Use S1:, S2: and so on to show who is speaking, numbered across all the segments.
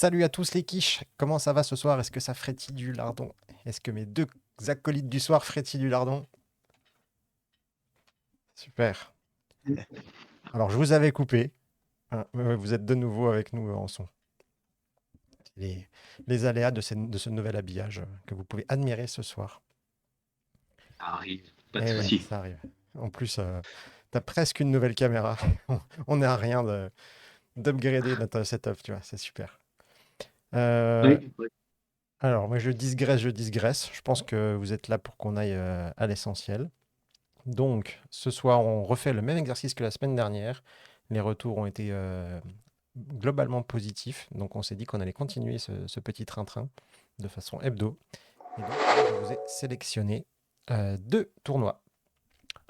S1: Salut à tous les quiches, comment ça va ce soir? Est-ce que ça frétille du lardon? Est-ce que mes deux acolytes du soir frétillent du lardon? Super. Alors je vous avais coupé, hein, vous êtes de nouveau avec nous en son. Les, les aléas de ce nouvel habillage que vous pouvez admirer ce soir.
S2: Ça arrive, pas de
S1: Eh ouais,
S2: souci.
S1: ça arrive. En plus, t'as presque une nouvelle caméra. On est à rien d'upgrader notre setup, tu vois, c'est super. Euh,
S2: Oui, oui.
S1: alors moi je digresse, je digresse. Je pense que vous êtes là pour qu'on aille à l'essentiel. Donc, ce soir, on refait le même exercice que la semaine dernière. Les retours ont été globalement positifs. Donc, on s'est dit qu'on allait continuer ce petit train-train de façon hebdo. Et donc, je vous ai sélectionné deux tournois.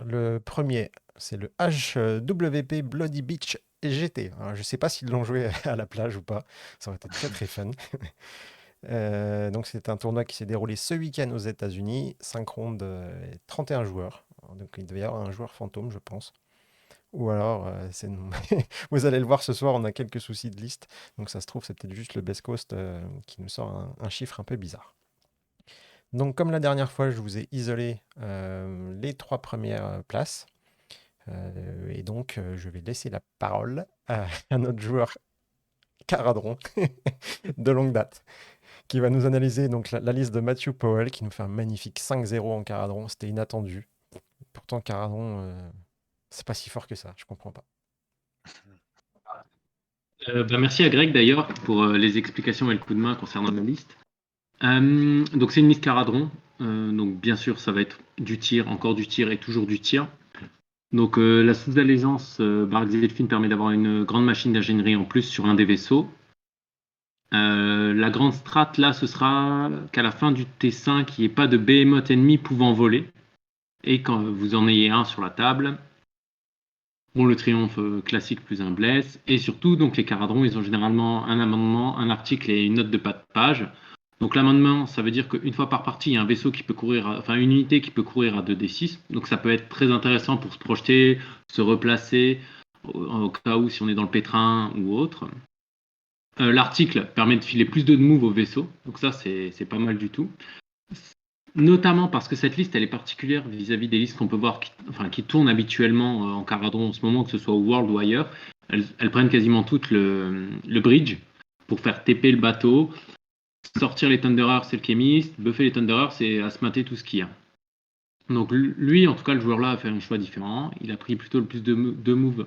S1: Le premier, c'est le HWP Bloody Beach GT. Alors, je ne sais pas s'ils l'ont joué à la plage ou pas. Ça aurait été très très fun. Donc, c'est un tournoi qui s'est déroulé ce week-end aux États-Unis. 5 rondes, 31 joueurs. Donc, il devait y avoir un joueur fantôme, je pense. Ou alors, vous allez le voir ce soir, on a quelques soucis de liste. Donc, ça se trouve, c'est peut-être juste le Best Coast qui nous sort un chiffre un peu bizarre. Donc, comme la dernière fois, je vous ai isolé les trois premières places. Et donc, je vais laisser la parole à notre joueur Caradron de longue date, qui va nous analyser donc la liste de Matthew Powell, qui nous fait un magnifique 5-0 en Caradron. C'était inattendu. Pourtant, Caradron, c'est pas si fort que ça. Je comprends pas.
S2: Merci à Greg d'ailleurs pour les explications et le coup de main concernant ma liste. Donc c'est une liste Caradron. Donc bien sûr ça va être du tir, encore du tir et toujours du tir. Donc la sous-allégeance Barak Zedfin permet d'avoir une grande machine d'ingénierie en plus sur un des vaisseaux. La grande strat là ce sera qu'à la fin du T5 il n'y ait pas de behemoth ennemi pouvant voler. Et quand vous en ayez un sur la table, bon, le triomphe classique plus un bless. Et surtout, donc les caradrons, ils ont généralement un amendement, un article et une note de pas de page. Donc l'amendement, ça veut dire qu'une fois par partie, il y a un vaisseau qui peut courir, enfin une unité qui peut courir à 2d6. Donc ça peut être très intéressant pour se projeter, se replacer, au cas où si on est dans le pétrin ou autre. L'article permet de filer plus de move au vaisseau. Donc ça, c'est pas mal du tout. Notamment parce que cette liste, elle est particulière vis-à-vis des listes qu'on peut voir qui tournent habituellement en Caradron en ce moment, que ce soit au World ou ailleurs. Elles prennent quasiment toutes le bridge pour faire TP le bateau, sortir les Thunderers, c'est le Chemist, buffer les Thunderers, c'est asmater tout ce qu'il y a. Donc lui, en tout cas, le joueur-là a fait un choix différent. Il a pris plutôt le plus de moves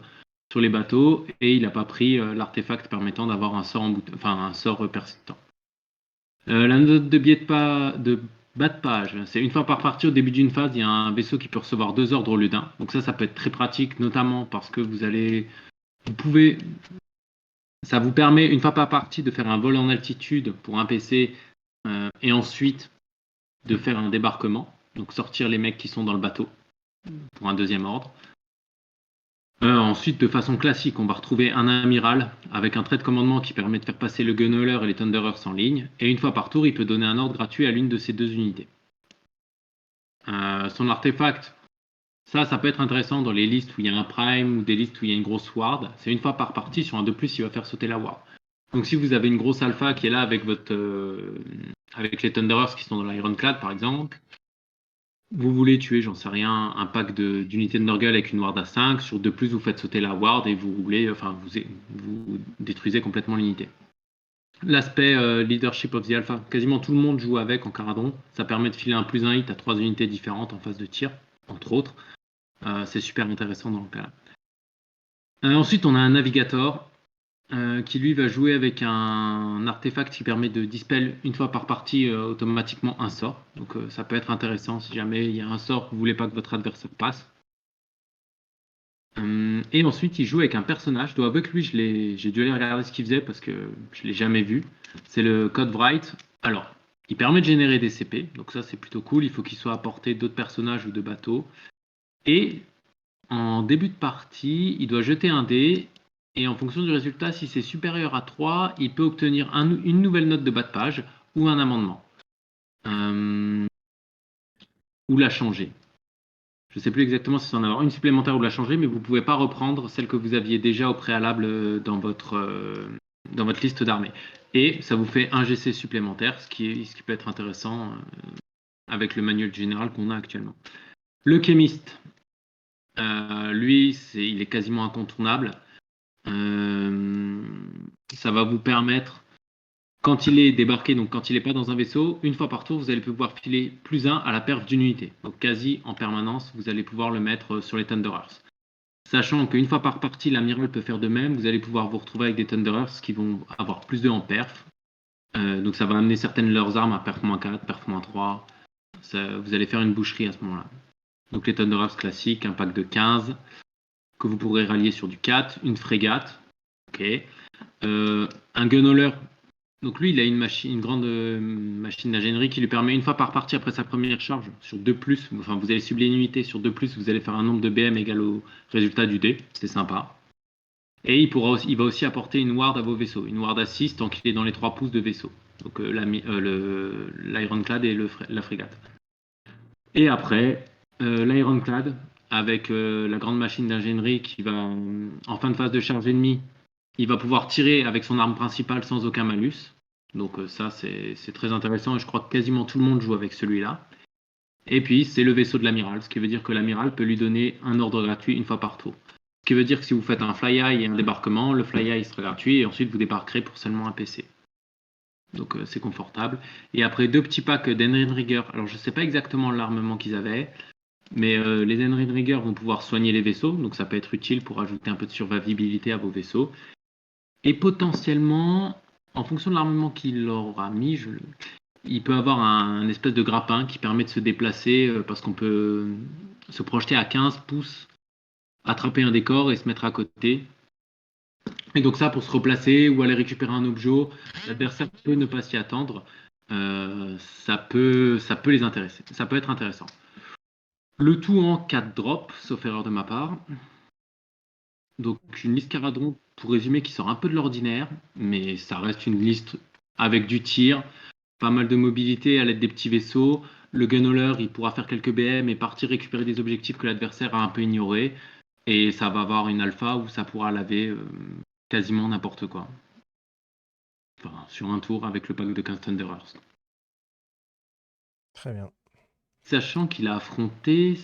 S2: sur les bateaux et il n'a pas pris l'artefact permettant d'avoir un sort, un sort persistant. La note de biais de bas de page, c'est une fois par partie au début d'une phase, il y a un vaisseau qui peut recevoir 2 ordres au lieu d'un. Donc ça peut être très pratique, notamment parce que vous pouvez, ça vous permet une fois par partie de faire un vol en altitude pour un PC et ensuite de faire un débarquement, donc sortir les mecs qui sont dans le bateau pour un deuxième ordre. Ensuite, de façon classique, on va retrouver un amiral avec un trait de commandement qui permet de faire passer le gunner et les thunderers en ligne. Et une fois par tour, il peut donner un ordre gratuit à l'une de ces deux unités. Son artefact, ça peut être intéressant dans les listes où il y a un prime ou des listes où il y a une grosse ward. C'est une fois par partie, sur un de plus, il va faire sauter la ward. Donc si vous avez une grosse alpha qui est là avec avec les Thunderers qui sont dans l'Ironclad par exemple, vous voulez tuer, j'en sais rien, un pack d'unités de Nurgle avec une ward à 5, sur de plus vous faites sauter la ward et vous roulez, vous détruisez complètement l'unité. L'aspect leadership of the alpha, quasiment tout le monde joue avec en Caradron. Ça permet de filer un plus un hit à 3 unités différentes en phase de tir, entre autres. C'est super intéressant dans le cas-là. Ensuite, on a un navigator qui lui va jouer avec un artefact qui permet de dispel une fois par partie automatiquement un sort. Donc ça peut être intéressant si jamais il y a un sort que vous voulez pas que votre adversaire passe. Et ensuite, il joue avec un personnage. Je dois avouer que lui, j'ai dû aller regarder ce qu'il faisait parce que je l'ai jamais vu. C'est le Code Wright. Alors, il permet de générer des CP, donc ça c'est plutôt cool. Il faut qu'il soit à portée d'autres personnages ou de bateaux. Et en début de partie, il doit jeter un dé. Et en fonction du résultat, si c'est supérieur à 3, il peut obtenir une nouvelle note de bas de page ou un amendement. Ou la changer. Je ne sais plus exactement si c'est en avoir une supplémentaire ou la changer, mais vous ne pouvez pas reprendre celle que vous aviez déjà au préalable dans votre liste d'armées. Et ça vous fait un GC supplémentaire, ce qui peut être intéressant avec le manuel général qu'on a actuellement. Le Chemist, lui, il est quasiment incontournable. Ça va vous permettre, quand il est débarqué, donc quand il n'est pas dans un vaisseau, une fois par tour, vous allez pouvoir filer +1 à la perte d'une unité. Donc quasi en permanence, vous allez pouvoir le mettre sur les Thunderers. Sachant qu'une fois par partie, l'amiral peut faire de même, vous allez pouvoir vous retrouver avec des Thunderers qui vont avoir +2 en perf. Donc ça va amener certaines de leurs armes à perf-4, perf-3. Vous allez faire une boucherie à ce moment-là. Donc les Thunderers classiques, un pack de 15 que vous pourrez rallier sur du 4, une frégate, ok, un gunhauler. Donc lui, il a une grande machine d'ingénierie qui lui permet une fois par partie après sa première charge sur 2+, enfin vous allez cibler une unité sur 2+, vous allez faire un nombre de BM égal au résultat du dé, c'est sympa. Et il va aussi apporter une ward à vos vaisseaux, une ward à 6 tant qu'il est dans les 3 pouces de vaisseau. Donc l'Ironclad et la frégate. Et après, l'Ironclad, avec la grande machine d'ingénierie qui va, en fin de phase de charge ennemie, il va pouvoir tirer avec son arme principale sans aucun malus. Donc ça, c'est très intéressant et je crois que quasiment tout le monde joue avec celui-là. Et puis, c'est le vaisseau de l'amiral, ce qui veut dire que l'amiral peut lui donner un ordre gratuit une fois par tour. Ce qui veut dire que si vous faites un fly-high et un débarquement, le fly-high sera gratuit et ensuite vous débarquerez pour seulement un PC. Donc c'est confortable. Et après, 2 petits packs d'Enrinrigger. Alors je ne sais pas exactement l'armement qu'ils avaient, mais les Enrinrigger vont pouvoir soigner les vaisseaux, donc ça peut être utile pour ajouter un peu de survivabilité à vos vaisseaux. Et potentiellement, en fonction de l'armement qu'il aura mis, il peut avoir un espèce de grappin qui permet de se déplacer parce qu'on peut se projeter à 15 pouces, attraper un décor et se mettre à côté. Et donc ça, pour se replacer ou aller récupérer un objet, l'adversaire peut ne pas s'y attendre. Ça peut les intéresser. Ça peut être intéressant. Le tout en 4 drops, sauf erreur de ma part. Donc une liste Caradron, pour résumer, qui sort un peu de l'ordinaire, mais ça reste une liste avec du tir, pas mal de mobilité à l'aide des petits vaisseaux. Le gunhauler, il pourra faire quelques BM et partir récupérer des objectifs que l'adversaire a un peu ignorés. Et ça va avoir une alpha où ça pourra laver quasiment n'importe quoi. Enfin, sur un tour avec le pack de 15 Thunderers.
S1: Très bien.
S2: Sachant qu'il a affronté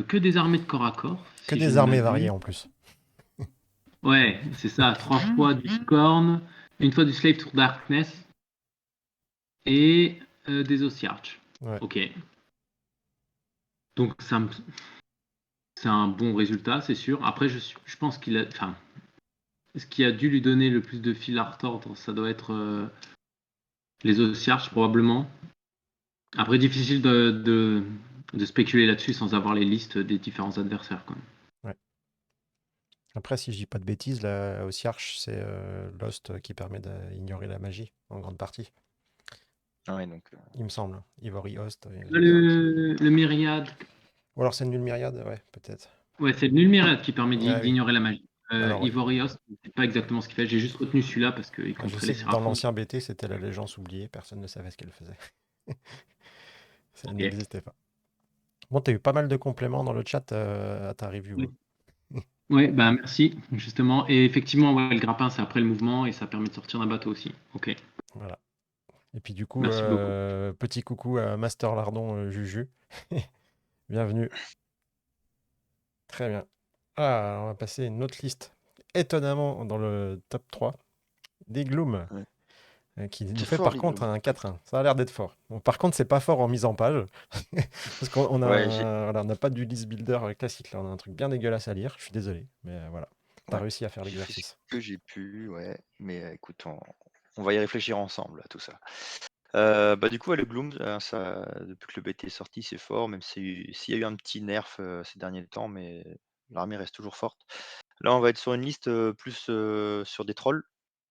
S2: que des armées de corps à corps,
S1: Que
S2: si je
S1: des
S2: ne
S1: armées variées
S2: m'abuse.
S1: en plus.
S2: Ouais, c'est ça, 3 fois du Scorn, une fois du Slave to Darkness et des Ossiarch.
S1: Ouais.
S2: Ok. Donc c'est un bon résultat, c'est sûr. Après, je pense qu'il a. Enfin, ce qui a dû lui donner le plus de fil à retordre, ça doit être les Ossiarch, probablement. Après, difficile de spéculer là-dessus sans avoir les listes des différents adversaires, quoi.
S1: Ouais. Après, si je dis pas de bêtises, la Ossiarch, c'est Lost qui permet d'ignorer la magie en grande partie.
S3: Ah ouais, donc,
S1: Il me semble. Ivory Host.
S2: Le Myriade.
S1: Ou alors c'est une nulle myriade, ouais, peut-être.
S2: Ouais, c'est le nul Myriade qui permet
S1: Ah oui.
S2: d'ignorer la magie.
S1: Alors ouais.
S2: Ivory Host, je ne sais pas exactement ce qu'il fait. J'ai juste retenu celui-là parce qu'il
S1: Je
S2: contrait les
S1: sais que dans
S2: Séraphons.
S1: l'ancien BT, c'était la légende oubliée, personne ne savait ce qu'elle faisait. Ça
S2: Ok.
S1: n'existait pas. Bon, t'as eu pas mal de compléments dans le chat à ta review.
S2: Ouais, bah merci, justement. Et effectivement, ouais, le grappin, c'est après le mouvement et ça permet de sortir d'un bateau aussi. Ok,
S1: Voilà. Et puis du coup,
S2: merci beaucoup.
S1: petit coucou à Master Lardon Juju. Bienvenue. Très bien. Ah, alors on va passer à une autre liste. Étonnamment, dans le top 3, des Gloom,
S3: ouais.
S1: qui nous
S3: C'est
S1: fait
S3: fort,
S1: par
S3: les
S1: contre
S3: Glooms.
S1: un 4-1. Ça a l'air d'être fort. Bon, par contre, c'est pas fort en mise en page. Parce qu'on a,
S3: Ouais,
S1: voilà, on n'a pas du list builder classique. Là, on a un truc bien dégueulasse à lire. Je suis désolé. Mais voilà. T'as
S3: ouais,
S1: réussi à faire
S3: j'ai fait ce
S1: l'exercice.
S3: que j'ai pu, ouais. Mais écoute, on va y réfléchir ensemble à tout ça. Bah, du coup, ouais, le Gloom, ça, depuis que le BT est sorti, c'est fort, même s'il y a eu un petit nerf ces derniers temps, mais l'armée reste toujours forte. Là, on va être sur une liste plus sur des trolls.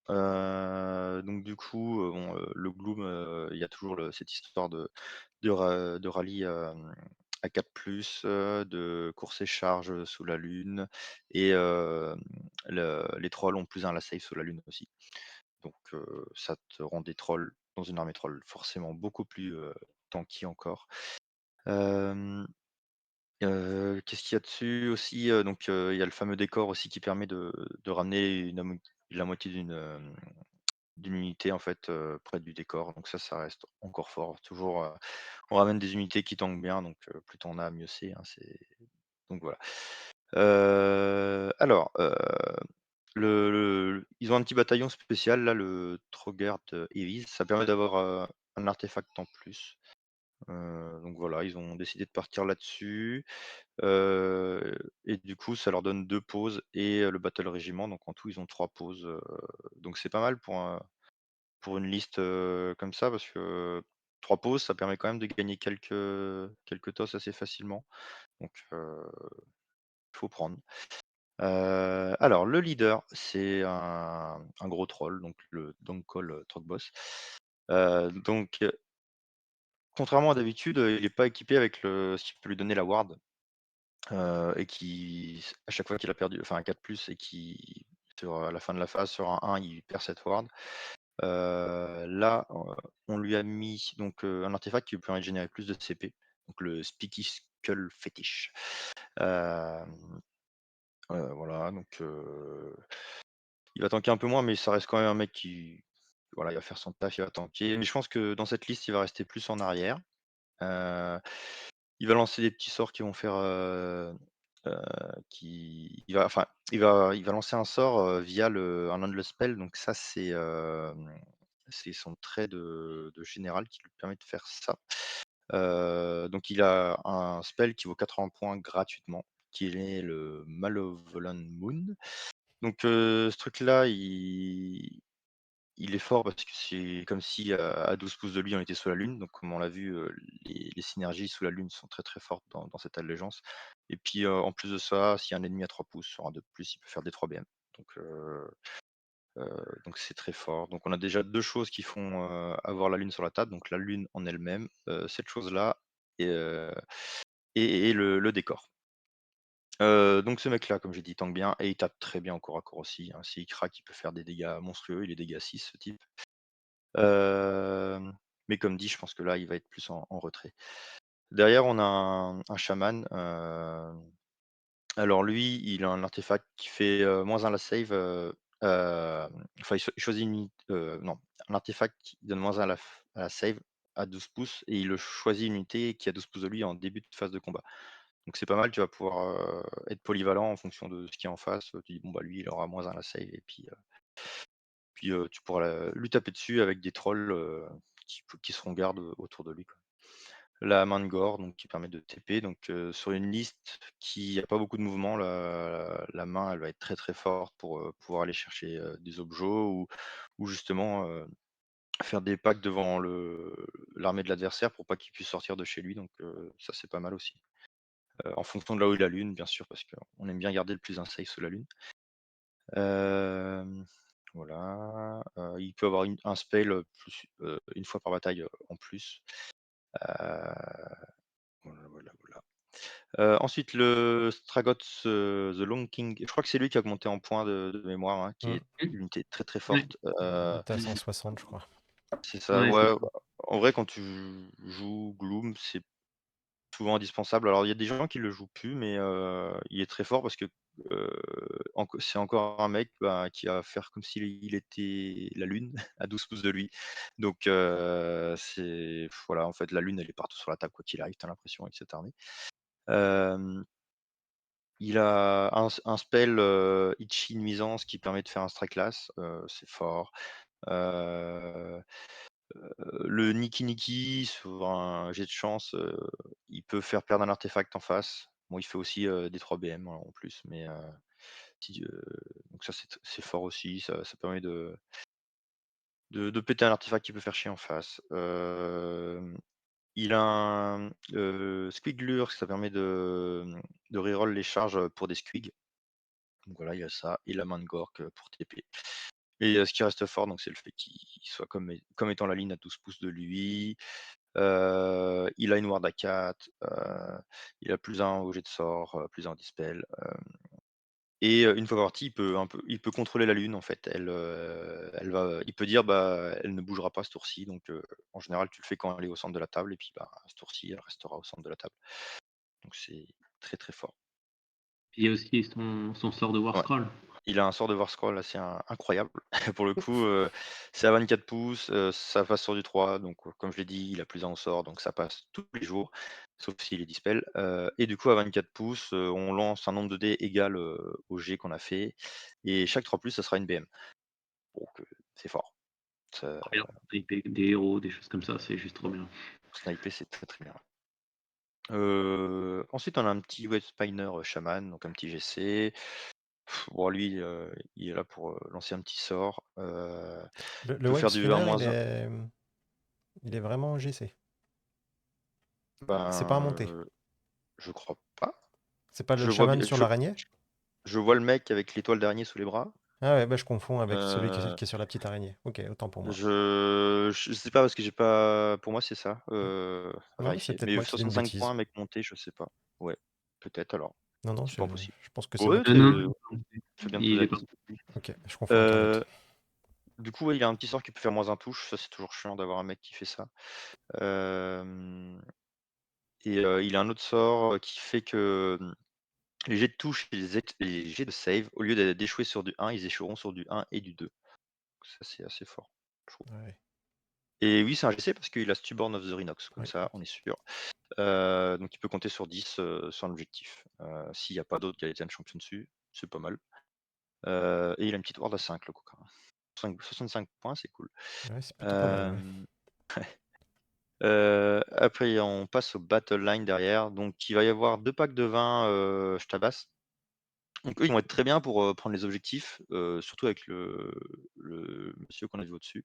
S3: Donc du coup, bon, le Gloom, il y a toujours cette histoire de rallye à 4+, de course et charge sous la lune, et les trolls ont +1 à la save sous la lune aussi. Donc ça te rend des trolls dans une armée troll forcément beaucoup plus tanky encore. Hem, Qu'est-ce qu'il y a dessus aussi? Donc il y a le fameux décor aussi qui permet de ramener la moitié d'une unité en fait près du décor. Donc ça reste encore fort. Toujours, on ramène des unités qui tankent bien, donc plus t'en as, mieux c'est, hein, donc voilà. Alors, ils ont un petit bataillon spécial là, le Trogard Heavies. Ça permet d'avoir un artefact en plus. Donc voilà, ils ont décidé de partir là-dessus. Et du coup, ça leur donne 2 pauses et le Battle Régiment. Donc en tout, ils ont 3 pauses. Donc c'est pas mal pour une liste comme ça, parce que 3 pauses, ça permet quand même de gagner quelques TOS assez facilement. Donc il faut prendre. Alors le leader, c'est un gros troll, donc le Donkol Trogboss. Donc contrairement à d'habitude, il est pas équipé avec ce qui peut lui donner la ward, et qui à chaque fois qu'il a perdu enfin un 4+, et qui sur la fin de la phase, sur un 1, il perd cette ward. Là, on lui a mis donc un artefact qui lui permet de générer plus de CP, donc le Speaky Skull Fetish. Hem, voilà, donc il va tanker un peu moins, mais ça reste quand même un mec qui voilà, il va faire son taf, il va tanker. Mais je pense que dans cette liste, il va rester plus en arrière. Heu, il va lancer des petits sorts qui vont faire, qui il va lancer un sort, via un Endless Spell, donc ça c'est son trait de général qui lui permet de faire ça. Donc il a un spell qui vaut 80 points gratuitement, qui est le Malevolent Moon. Donc ce truc-là, il est fort parce que c'est comme si à 12 pouces de lui, on était sous la lune. Donc comme on l'a vu, les synergies sous la lune sont très, très fortes dans cette allégeance. Et puis, en plus de ça, s'il y a un ennemi à 3 pouces sur un 2+, il peut faire des 3 BM. Donc donc c'est très fort. Donc on a déjà 2 choses qui font, avoir la lune sur la table, donc la lune en elle-même, cette chose-là et le décor. Donc ce mec-là, comme j'ai dit, tank bien et il tape très bien au corps à corps aussi, hein. S'il craque, il peut faire des dégâts monstrueux, il est dégâts 6 ce type. Mais comme dit, je pense que là, il va être plus en retrait. Derrière, on a un chaman, alors lui, il a un artefact qui fait, -1 la save, enfin il choisit non, un artefact qui donne -1 à la save à 12 pouces, et il le choisit une unité qui a 12 pouces de lui en début de phase de combat. Donc c'est pas mal, tu vas pouvoir, être polyvalent en fonction de ce qui est en face. Tu dis: «Bon bah lui, il aura -1 à la save», et puis, tu pourras lui taper dessus avec des trolls, qui seront garde autour de lui, quoi. La main de Gore, donc qui permet de TP, donc sur une liste qui a pas beaucoup de mouvement, la main, elle va être très, très forte pour, pouvoir aller chercher, des objets, ou justement, faire des packs devant l'armée de l'adversaire pour pas qu'il puisse sortir de chez lui, donc ça, c'est pas mal aussi. En fonction de là où est la lune, bien sûr, parce qu'on aime bien garder le plus un safe sous la lune. Hem, voilà, il peut avoir un spell, plus, 1 fois par bataille, en plus. Heu, voilà. Ensuite, le Stragoth, The Long King, je crois que c'est lui qui a augmenté en points de mémoire, hein, qui
S1: Mmh.
S3: est une unité très, très
S2: Ouais,
S3: forte.
S1: Il est à 160, je crois.
S3: C'est ça,
S2: ouais, c'est
S3: ouais,
S2: ça.
S3: en vrai, quand tu joues Gloom, c'est souvent indispensable. Alors, il y a des gens qui le jouent plus, mais il est très fort parce que, heu, c'est encore un mec, bah, qui va faire comme s'il était la lune à 12 pouces de lui. Donc voilà, en fait, la lune, elle est partout sur la table quoi qu'il arrive, tu as l'impression avec cette armée. Hem Il a un spell, Itchy Nuisance, qui permet de faire un Strike Class, c'est fort. Heu, le Niki Niki, sur un jet de chance, il peut faire perdre un artefact en face. Bon, il fait aussi, des 3 BM en plus, mais si, donc ça, c'est fort aussi, ça permet de péter un artefact qui peut faire chier en face. Il a un, Squiglure, ça permet de reroll les charges, pour des squigs. Donc voilà, il y a ça et la main de Gork, pour TP. Et ce qui reste fort, donc c'est le fait qu'il soit comme étant la ligne à 12 pouces de lui. Il a une ward à 4, il a +1 au jet de sort, +1 au dispel, et une fois parti, il peut contrôler la lune en fait. Il peut dire: «Bah, elle ne bougera pas ce tour-ci», donc en général, tu le fais quand elle est au centre de la table, et puis, bah, ce tour-ci, elle restera au centre de la table. Donc c'est très, très fort.
S2: Puis il y a aussi son sort de War
S3: Ouais.
S2: Scroll.
S3: Il a un sort de voir scroll assez incroyable. Pour le coup, c'est à 24 pouces, ça passe sur du 3, donc comme je l'ai dit, il a plus un sort, donc ça passe tous les jours, sauf s'il est dispel. Et du coup, à 24 pouces, on lance un nombre de dés égal au jet qu'on a fait, et chaque 3+, ça sera une BM. Donc c'est fort. Ça,
S2: Trop bien. Des héros, des choses comme ça, c'est juste trop bien.
S3: sniper, c'est très très bien. Ensuite, on a un petit Web Spiner Shaman, donc un petit GC. Bon, lui, il est là pour lancer un petit sort. Il
S1: Le
S3: peut
S1: web
S3: faire du 1
S1: spinner,
S3: moins 1.
S1: il est vraiment GC. C'est pas un
S3: Ben,
S1: monté.
S3: je crois pas.
S1: C'est pas le
S3: Je vois
S1: chaman
S3: bien,
S1: sur l'araignée?
S3: je vois le mec avec l'étoile d'araignée sous les bras.
S1: Ah ouais, bah, je confonds avec celui
S3: Euh,
S1: qui est sur la petite araignée. Ok, autant pour moi.
S3: je sais pas parce que j'ai pas. Pour moi, c'est ça. À
S1: Non, c'est
S3: vérifier.
S1: peut-être
S3: Mais
S1: moi qui dis une
S3: 65
S1: bêtise.
S3: points, mec monté, je sais pas. Ouais, peut-être alors.
S1: Non, non,
S3: C'est pas impossible.
S1: je pense que c'est moi
S3: Ouais,
S1: qui
S2: Non,
S1: dis.
S3: fais bien de poser
S2: il
S3: la
S2: est pas.
S3: question.
S1: Ok, je confonds avec un
S3: Euh,
S1: autre.
S3: du coup, ouais, il a un petit sort qui peut faire moins un touche. Ça, c'est toujours chiant d'avoir un mec qui fait ça. Et il a un autre sort qui fait que les jets de touche et les jets de save, au lieu d'échouer sur du 1, ils échoueront sur du 1 et du 2. Ça, c'est assez fort, je trouve.
S1: Ouais,
S3: Et oui, c'est un GC parce qu'il a Stubborn of the Rhinox, comme
S1: ouais.
S3: ça, on est sûr. Donc il peut compter sur 10 sur l'objectif. S'il n'y a pas d'autres Galatian Champion dessus, c'est pas mal. Et il a une petite ward à 5, le coquin. 65 points, c'est cool.
S1: Ouais, c'est plutôt pas mal, ouais.
S3: Après, on passe au Battle Line derrière. Donc, il va y avoir 2 packs de vin je tabasse. Donc, eux, ils vont être très bien pour prendre les objectifs, surtout avec le monsieur qu'on a vu au-dessus.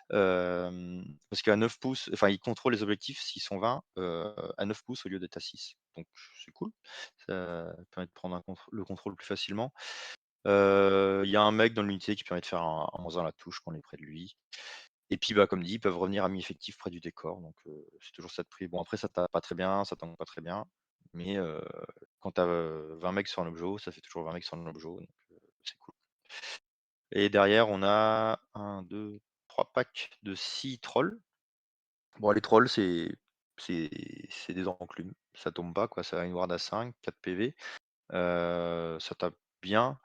S3: Parce qu'à 9 pouces, enfin, ils contrôlent les objectifs s'ils sont 20 à 9 pouces au lieu d'être à 6. Donc, c'est cool. Ça permet de prendre le contrôle plus facilement. Il y a un mec dans l'unité qui permet de faire un moins 1 à la touche quand on est près de lui. Et puis, bah, comme dit, ils peuvent revenir à mi-effectif près du décor. Donc, c'est toujours ça de prix. Bon, après, ça tape pas très bien, ça tank pas très bien. Mais quand tu as 20 mecs sur un objet, ça fait toujours 20 mecs sur un objet. Donc, c'est cool. Et derrière, on a 1, 2, 3 packs de 6 trolls. Bon, les trolls, c'est des enclumes. Ça tombe pas, quoi. Ça a une ward à 5, 4 PV. Ça tape bien.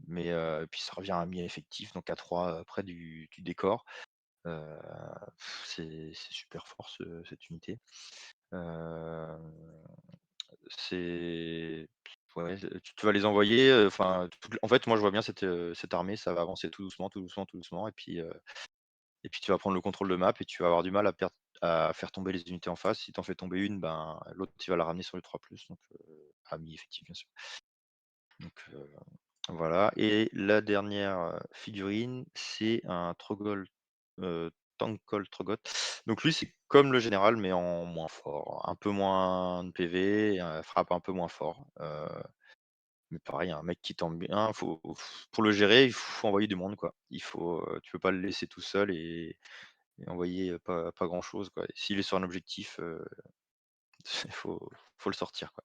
S3: Mais puis ça revient à mi-effectif, donc à 3 près du décor. C'est super fort cette unité. C'est ouais, tu vas les envoyer, enfin, en fait, moi je vois bien cette armée, ça va avancer tout doucement, tout doucement, tout doucement et puis tu vas prendre le contrôle de map et tu vas avoir du mal à faire tomber les unités en face. Si tu en fais tomber une, ben, l'autre tu vas la ramener sur le 3+, donc à mi-effectif bien sûr. Donc voilà. Et la dernière figurine, c'est un Trogol, Tankol Trogot. Donc lui, c'est comme le général, mais en moins fort. Un peu moins de PV, frappe un peu moins fort. Mais pareil, un mec qui tombe bien, pour le gérer, il faut envoyer du monde, quoi. Tu peux pas le laisser tout seul et envoyer pas grand-chose, quoi. S'il est sur un objectif, il faut le sortir, quoi.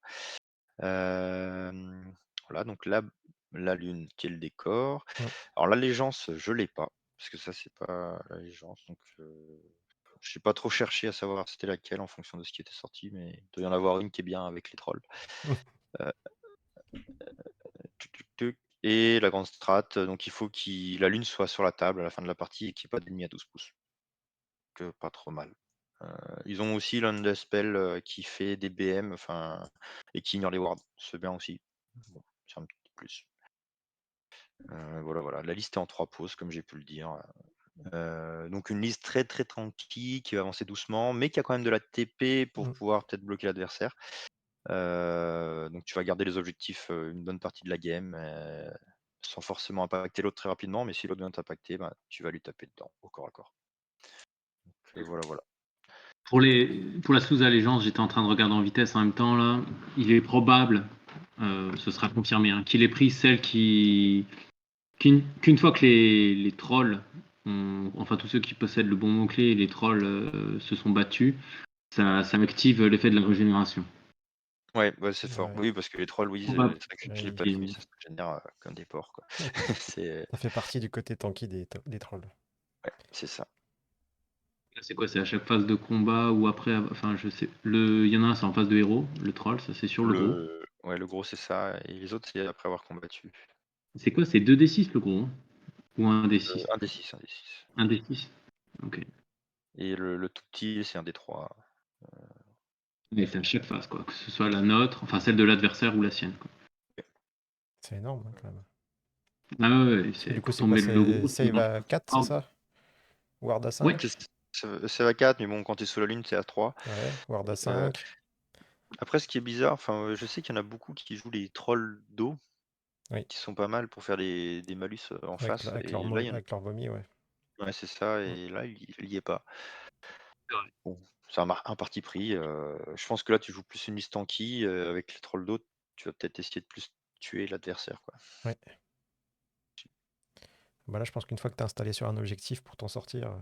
S3: Voilà, donc là, la lune qui est le décor.
S1: Mm.
S3: Alors l'allégeance, je l'ai pas, parce que ça, c'est pas l'allégeance, donc j'ai pas trop cherché à savoir c'était laquelle en fonction de ce qui était sorti, mais il doit y en avoir une qui est bien avec les trolls. Heu, tuc, tuc, tuc et la grande strat, donc il faut la lune soit sur la table à la fin de la partie et qu'il y ait pas d'ennemis à 12 pouces. Que pas trop mal. Ils ont aussi l'Undispel, qui fait des BM, enfin et qui ignore les wards. C'est bien aussi. Bon, c'est un petit plus. Voilà, voilà. La liste est en 3 pauses, comme j'ai pu le dire. Donc une liste très, très tranquille, qui va avancer doucement, mais qui a quand même de la TP pour
S1: Mm.
S3: pouvoir peut-être bloquer l'adversaire. Donc tu vas garder les objectifs, une bonne partie de la game, sans forcément impacter l'autre très rapidement, mais si l'autre vient t'impacter, bah, tu vas lui taper dedans, au corps à corps. Donc voilà, voilà.
S2: Pour la sous-allégeance, j'étais en train de regarder en vitesse en même temps là. Il est probable, ce sera confirmé, hein, qu'il ait pris celle qu'une fois que les trolls, enfin tous ceux qui possèdent le bon mot-clé, les trolls se sont battus, ça active l'effet de la régénération.
S3: Ouais, c'est fort.
S1: Ouais.
S3: Oui, parce que les trolls, oui, c'est
S2: Probable.
S3: vrai que je l'ai
S1: Ouais,
S3: pas vu, mais ça se régénère comme des porcs, quoi. C'est
S1: ça fait partie du côté tanky des trolls.
S3: ouais, c'est ça.
S2: C'est quoi? C'est à chaque phase de combat ou après? Enfin, je sais. Il y en a un, c'est en phase de héros, le troll, ça c'est sûr, le gros.
S3: Ouais, le gros, c'est ça et les autres, c'est après avoir combattu.
S2: C'est quoi? C'est 2d6 le gros, hein? Ou un d6?
S3: 1d6, 1d6.
S2: Un d6. Ok.
S3: Et le tout petit, c'est 1d3.
S2: Mais c'est à chaque phase, quoi. Que ce soit la nôtre, enfin celle de l'adversaire ou la sienne, quoi.
S1: C'est énorme, hein, quand même.
S2: Ah ouais,
S1: Parce que
S2: c'est
S1: du coup,
S2: pour
S1: c'est quoi?
S2: tomber le
S1: C'est
S2: gros, c'est
S1: save à 4, c'est
S2: Ah,
S1: ça? Ward à
S2: ouais.
S1: 5?
S3: C'est à 4, mais bon, quand t'es sous la lune, c'est à 3.
S1: Ouais, Ward à
S3: Euh,
S1: 5.
S3: Après, ce qui est bizarre, enfin, je sais qu'il y en a beaucoup qui jouent les trolls d'eau,
S1: Oui,
S3: qui sont pas mal pour faire des malus en face.
S1: avec
S3: Et là, il y en a.
S1: avec leur vomi, ouais.
S3: Ouais, c'est ça,
S1: Mm.
S3: et là, il y est pas. Bon, c'est un parti pris. Je pense que là, tu joues plus une liste tanky. Avec les trolls d'eau, tu vas peut-être essayer de plus tuer l'adversaire, quoi.
S1: Ouais. Bah là, je pense qu'une fois que tu as installé sur un objectif pour t'en sortir.
S2: Bah,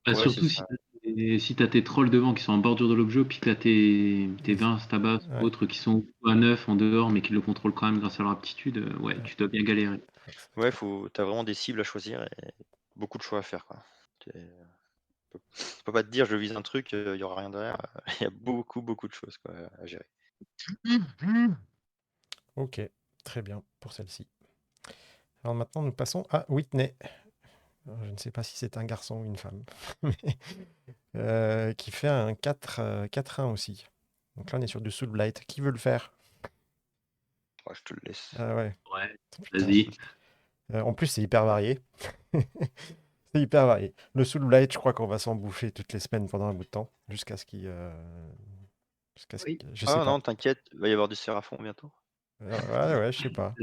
S3: Ouais, c'est
S2: surtout si
S3: ça.
S2: t'as tes trolls devant qui sont en bordure de l'objet, puis que t'as tes 20 stabas ou
S1: Ouais,
S2: autres qui sont à 9 en dehors, mais qui le contrôlent quand même grâce à leur aptitude, ouais,
S1: ouais,
S2: tu dois bien galérer.
S1: ouais, ça va être
S3: Ouais,
S1: chaud.
S3: t'as vraiment des cibles à choisir et beaucoup de choix à faire, quoi. Je peux pas te dire, je vise un truc, il y aura rien derrière. Il y a beaucoup, beaucoup de choses, quoi, à gérer.
S1: Ok, très bien pour celle-ci. Alors maintenant, nous passons à Whitney. Alors, je ne sais pas si c'est un garçon ou une femme, mais, qui fait un 4-1 aussi. Donc là, on est sur du Soul Blight. Qui veut le faire?
S3: Ouais, je te le laisse.
S1: Ah ouais,
S2: Ouais,
S1: putain.
S2: vas-y.
S1: En plus, c'est hyper varié. C'est hyper varié. Le Soul Blight, je crois qu'on va s'en bouffer toutes les semaines pendant un bout de temps, jusqu'à ce qu'il... jusqu'à ce
S2: Oui.
S1: je sais
S3: Ah
S1: pas.
S3: non, t'inquiète, il va y avoir du Séraphon bientôt.
S1: Ouais, ouais, je sais pas.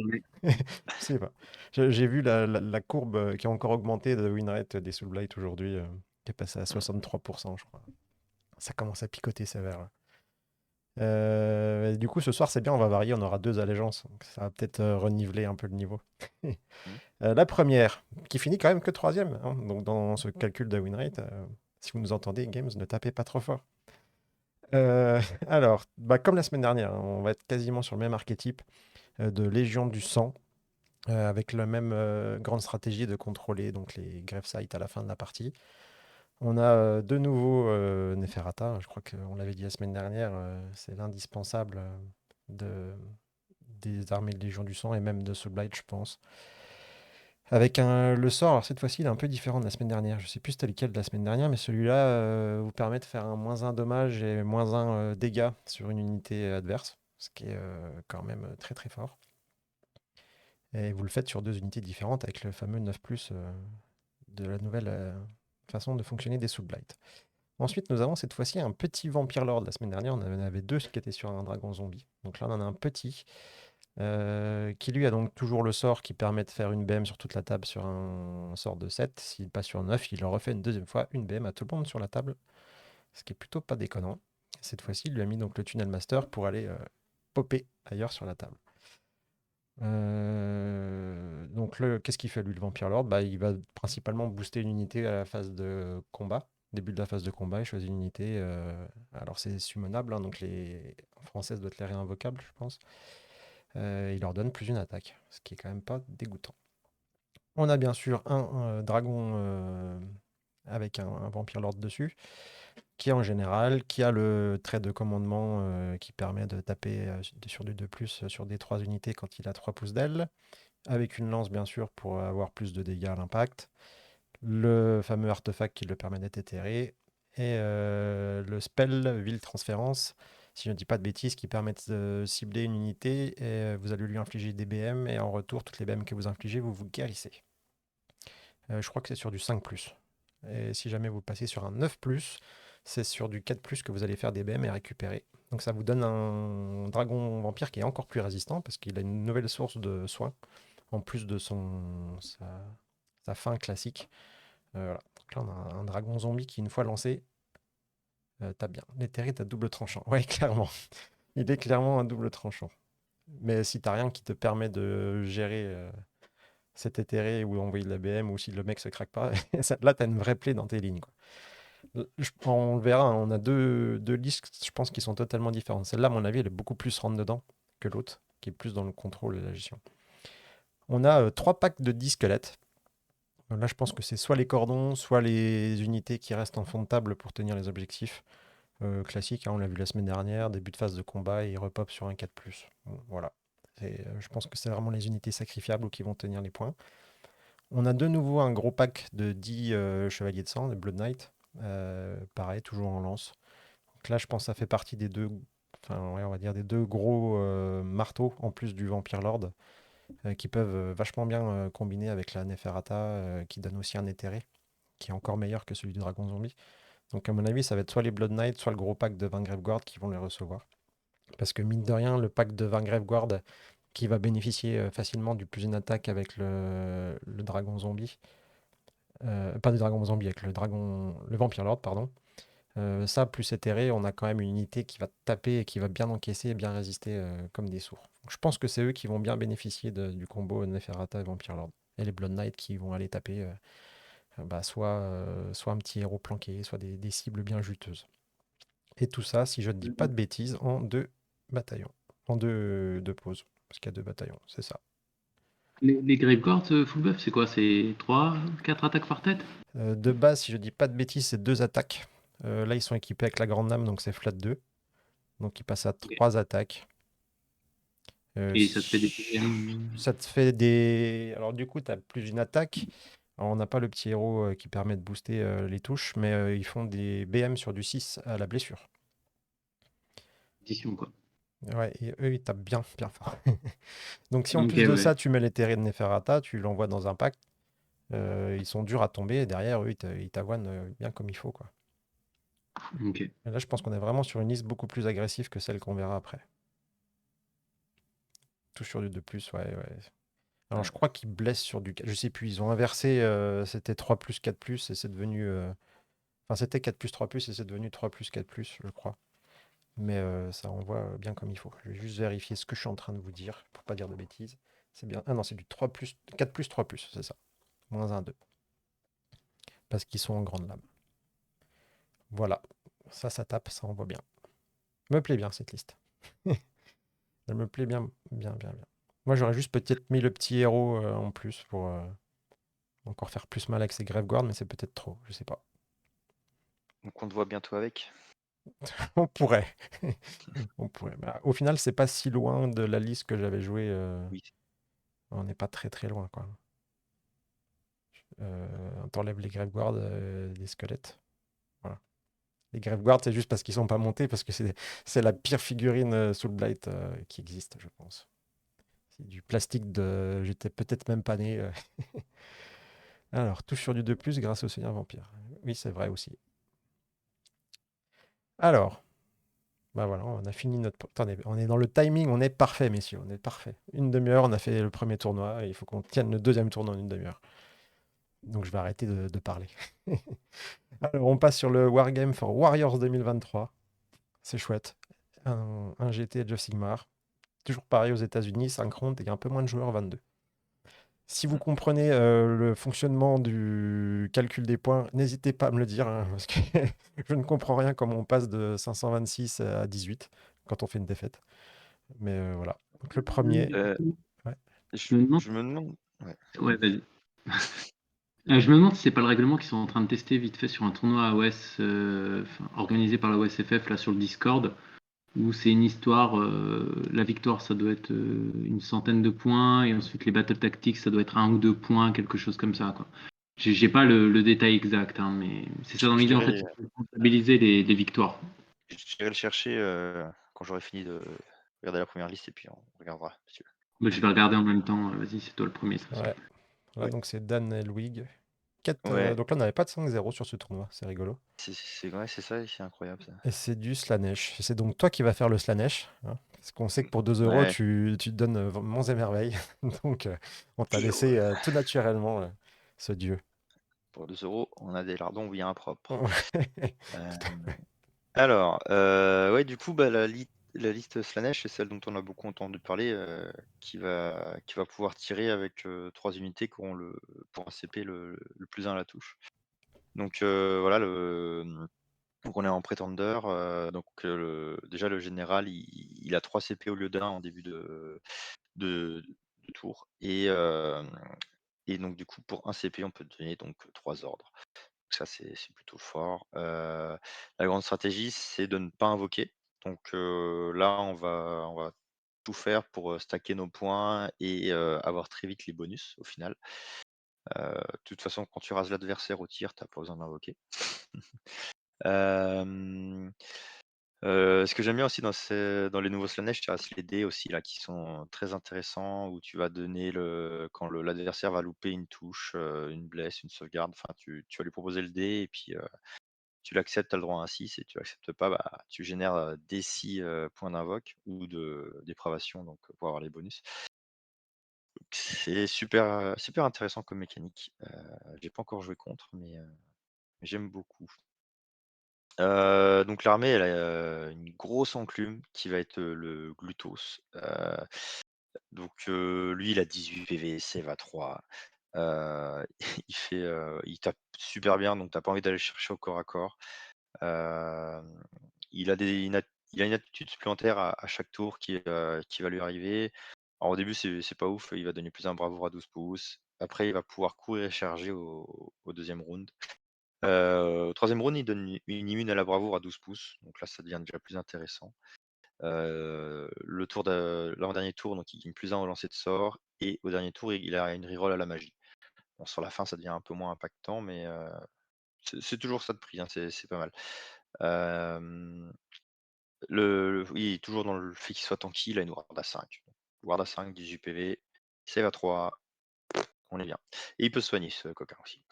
S1: Je sais pas. J'ai vu la courbe qui a encore augmenté de win rate des Soul Blight aujourd'hui, qui est passée à 63%, je crois. Ça commence à picoter sévère, là. Et du coup, ce soir, c'est bien, on va varier, on aura 2 allégeances. Donc ça va peut-être reniveler un peu le niveau.
S3: Mm.
S1: La première, qui finit quand même que troisième, hein. Donc dans ce calcul de win rate, si vous nous entendez, Games, ne tapez pas trop fort. Alors, bah, comme la semaine dernière, hein, on va être quasiment sur le même archétype de Légion du Sang, avec la même grande stratégie de contrôler donc les grave sites à la fin de la partie. On a de nouveau Neferata, je crois qu'on l'avait dit la semaine dernière, c'est l'indispensable de, des armées de Légion du Sang et même de Soul Blight, je pense. Avec le sort, alors cette fois-ci il est un peu différent de la semaine dernière, je sais plus c'était lequel de la semaine dernière, mais celui-là vous permet de faire un -1 dommage et -1 dégâts sur une unité adverse, ce qui est quand même très très fort. Et vous le faites sur 2 unités différentes avec le fameux 9+, de la nouvelle façon de fonctionner des Soul Blight. Ensuite, nous avons cette fois-ci un petit Vampire Lord. La semaine dernière, on en avait 2 qui étaient sur un dragon zombie. Donc là, on en a un petit qui lui a donc toujours le sort qui permet de faire une BM sur toute la table sur un sort de 7. S'il passe sur 9, il le refait une deuxième fois, une BM à tout le monde sur la table. Ce qui est plutôt pas déconnant. Cette fois-ci, il lui a mis donc le Tunnel Master pour aller popper ailleurs sur la table. Donc qu'est-ce qu'il fait lui, le Vampire Lord? Bah, il va principalement booster une unité à la phase de combat. Début de la phase de combat, il choisit une unité. Alors c'est summonable, hein, donc en français, ça doit être les réinvocables, je pense. Il leur donne plus une attaque, ce qui est quand même pas dégoûtant. On a bien sûr un dragon avec un Vampire Lord dessus, qui est en général, qui a le trait de commandement qui permet de taper sur du 2+, sur des 3 unités quand il a 3 pouces d'aile, avec une lance bien sûr pour avoir plus de dégâts à l'impact, le fameux artefact qui le permet d'être éthéré, et le spell Ville Transférence, si je ne dis pas de bêtises, qui permet de cibler une unité, et vous allez lui infliger des BM, et en retour, toutes les BM que vous infligez, vous vous guérissez. Je crois que c'est sur du 5+. Et si jamais vous passez sur un 9+, c'est sur du 4+, que vous allez faire des BM et récupérer. Donc ça vous donne un dragon vampire qui est encore plus résistant, parce qu'il a une nouvelle source de soins, en plus de sa fin classique. Voilà. Donc là, on a un dragon zombie qui, une fois lancé, tape bien. L'éthérite à double tranchant. Ouais, clairement. Il est clairement un double tranchant. Mais si t'as rien qui te permet de gérer cet éthéré ou envoyer de la BM, ou si le mec se craque pas, là, t'as une vraie plaie dans tes lignes, quoi. On le verra, hein, on a deux listes, je pense, qui sont totalement différentes. Celle-là, à mon avis, elle est beaucoup plus rentre-dedans que l'autre, qui est plus dans le contrôle et la gestion. On a 3 packs de 10 squelettes. Là, je pense que c'est soit les cordons, soit les unités qui restent en fond de table pour tenir les objectifs. Classique, hein, on l'a vu la semaine dernière, début de phase de combat, et il repop sur un 4+. Bon, voilà. Je pense que c'est vraiment les unités sacrifiables qui vont tenir les points. On a de nouveau un gros pack de 10 chevaliers de sang, les Blood Knight. Pareil, toujours en lance. Donc là, je pense que ça fait partie des deux, enfin, ouais, on va dire des deux gros marteaux en plus du Vampire Lord qui peuvent vachement bien combiner avec la Neferata qui donne aussi un éthéré qui est encore meilleur que celui du Dragon Zombie. Donc à mon avis, ça va être soit les Blood Knight, soit le gros pack de 20 Graveguard qui vont les recevoir. Parce que mine de rien, le pack de 20 Graveguard qui va bénéficier facilement du plus une attaque avec le Dragon Zombie, pas du Dragon Zombie, avec le Vampire Lord, pardon. Ça, plus éthéré, on a quand même une unité qui va taper et qui va bien encaisser et bien résister comme des sourds. Donc, je pense que c'est eux qui vont bien bénéficier du combo Neferata et Vampire Lord. Et les Blood Knight qui vont aller taper soit un petit héros planqué, soit des cibles bien juteuses. Et tout ça, si je ne dis pas de bêtises, en 2 bataillons. En deux pauses. Parce qu'il y a 2 bataillons, c'est ça.
S2: Les Graveguards full buff, c'est quoi? C'est 3, 4 attaques par tête?
S1: De base, si je dis pas de bêtises, c'est 2 attaques. Là, ils sont équipés avec la grande lame, donc c'est flat 2. Donc ils passent à
S2: Ok.
S1: 3 attaques.
S2: Et ça te fait des PM.
S1: Ça te fait des. Alors, du coup, tu as plus d'une attaque. Alors, on n'a pas le petit héros qui permet de booster les touches, mais ils font des BM sur du 6 à la blessure.
S2: Édition, quoi.
S1: Ouais, et eux, ils tapent bien, bien fort. Donc, si en
S2: Ok,
S1: plus de
S2: ouais.
S1: ça, tu mets les terrés de Neferata, tu l'envoies dans un pack, ils sont durs à tomber, et derrière, eux, ils t'avoinent bien comme il faut, quoi.
S2: Ok.
S1: Et là, je pense qu'on est vraiment sur une liste beaucoup plus agressive que celle qu'on verra après. Tout sur du 2+, ouais. Alors,
S3: Ouais.
S1: je crois qu'ils blessent sur du. Je sais plus, ils ont inversé, c'était 3+, 4+, et c'est devenu. Enfin, c'était 4+, 3+, et c'est devenu 3+, 4+, je crois. Mais ça envoie bien comme il faut. Je vais juste vérifier ce que je suis en train de vous dire, pour pas dire de bêtises. C'est bien. Ah non, c'est du 3+, 4+, 3+, c'est ça. Moins 1, 2. Parce qu'ils sont en grande lame. Voilà. Ça tape, ça envoie bien. Me plaît bien, cette liste. Elle me plaît bien, bien, bien, bien. Moi, j'aurais juste peut-être mis le petit héros en plus pour encore faire plus mal avec ses Graveguard, mais c'est peut-être trop, je sais pas.
S3: Donc on te voit bientôt avec.
S1: On pourrait. On pourrait. Bah, au final, c'est pas si loin de la liste que j'avais joué.
S3: Oui.
S1: On n'est pas très très loin, quoi. On t'enlève les Graveguard des squelettes. Voilà. Les Graveguard, c'est juste parce qu'ils sont pas montés, parce que c'est la pire figurine Soulblight qui existe, je pense. C'est du plastique de. J'étais peut-être même pas né. Alors, touche sur du 2+, grâce au Seigneur Vampire. Oui, c'est vrai aussi. Alors, bah voilà, on a fini notre. Attendez, on est dans le timing, on est parfait, messieurs, on est parfait. Une demi-heure, on a fait le premier tournoi, et il faut qu'on tienne le deuxième tournoi en une demi-heure. Donc je vais arrêter de parler. Alors, on passe sur le Wargame for Warriors 2023. C'est chouette. Un GT Age of Sigmar. Toujours pareil aux États-Unis, 5 rounds et il y a un peu moins de joueurs, 22. Si vous comprenez le fonctionnement du calcul des points, n'hésitez pas à me le dire, hein, parce que je ne comprends rien comment on passe de 526 à 18 quand on fait une défaite. Mais voilà. Donc le premier.
S3: Euh,
S1: Ouais.
S2: Je me demande.
S3: je me demande. Ouais.
S2: Ouais, vas-y. Je me demande si c'est pas le règlement qu'ils sont en train de tester vite fait sur un tournoi AOS organisé par la OSFF là sur le Discord, où c'est une histoire, la victoire ça doit être une centaine de points et ensuite les battle tactics ça doit être 1 ou 2 points, quelque chose comme ça quoi. J'ai pas le détail exact, hein, mais c'est ça dans l'idée en fait, c'est de comptabiliser les victoires.
S3: J'irai le chercher quand j'aurai fini de regarder la première liste et puis on regardera, si tu
S2: Bah, je vais regarder en même temps, vas-y c'est toi le premier de toute façon.
S1: Ouais. Là,
S3: veux.
S1: donc c'est Dan Elwig.
S3: Ouais,
S1: Donc là, on n'avait pas de 5-0 sur ce tournoi. C'est rigolo.
S3: ouais, c'est ça, c'est incroyable ça.
S1: Et c'est du Slanesh. Et c'est donc toi qui vas faire le Slanesh, hein, parce qu'on sait que pour 2 €,
S3: Ouais.
S1: tu te donnes monts et merveilles. Donc, on t'a laissé tout naturellement ce dieu.
S3: Pour 2 €, on a des lardons bien propres.
S1: Ouais.
S3: Euh,
S1: Tout à fait.
S3: alors, ouais, du coup, bah, la liste Slanesh, c'est celle dont on a beaucoup entendu parler, qui va pouvoir tirer avec 3 unités qui auront pour un CP le plus 1 à la touche. Donc voilà, donc on est en Pretender. Donc déjà, le général, il a 3 CP au lieu d'1 en début de tour. Et donc, du coup, pour un CP, on peut donner donc 3 ordres. Donc ça, c'est plutôt fort. La grande stratégie, c'est de ne pas invoquer. Donc là, on va tout faire pour stacker nos points et avoir très vite les bonus au final. De toute façon, quand tu rases l'adversaire au tir, t'as pas besoin d'invoquer. Hem, ce que j'aime bien aussi dans les nouveaux Slanesh, tu as les dés aussi là qui sont très intéressants où tu vas donner quand l'adversaire va louper une touche, une blesse, une sauvegarde, enfin tu vas lui proposer le dé et puis, tu l'acceptes, tu as le droit à un 6 et tu l'acceptes pas, bah, tu génères, des 6 points d'invoque ou de dépravation donc pour avoir les bonus. C'est super intéressant comme mécanique. J'ai pas encore joué contre mais j'aime beaucoup. Donc l'armée, elle a, une grosse enclume qui va être, le Glutos. Lui, il a 18 PV, save à 3. Il tape super bien, donc tu pas envie d'aller le chercher au corps à corps. Hem, il a des une at il a une attitude supplémentaire à chaque tour qui va lui arriver. Alors au début, c'est pas ouf, il va donner plus un bravoure à 12 pouces. Après, il va pouvoir courir et charger au 2e round. Au 3e round, il donne une immune à la bravoure à 12 pouces, donc là, ça devient déjà plus intéressant. L'avant-dernier tour, donc il gagne +1 au lancer de sort et au dernier tour, il a une reroll à la magie. Bon, sur la fin, ça devient un peu moins impactant, mais c'est toujours ça de prix, hein, c'est pas mal. Hem, oui, toujours dans le fait qu'il soit tanky, il a une ward à 5. Ward à 5, 18 PV, save à 3, on est bien. Et il peut se soigner ce coquin aussi.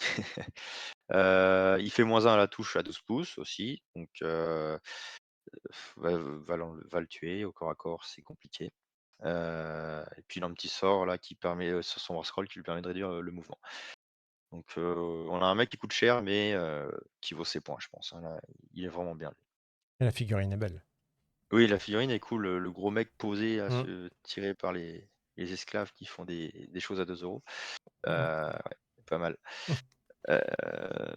S3: Il fait -1 à la touche à 12 pouces aussi, donc va le tuer au corps à corps, c'est compliqué. Et puis il a un petit sort là qui permet, sur son war scroll qui lui permet de réduire, le mouvement. Donc on a un mec qui coûte cher mais qui vaut ses points je pense, hein, là, il est vraiment bien lui.
S1: Et la figurine est belle.
S3: Oui, la figurine est cool, le gros mec posé à
S1: Mmh.
S3: se tirer par les esclaves qui font des choses à 2 €.
S1: Mmh.
S3: Ouais, pas mal. Hem,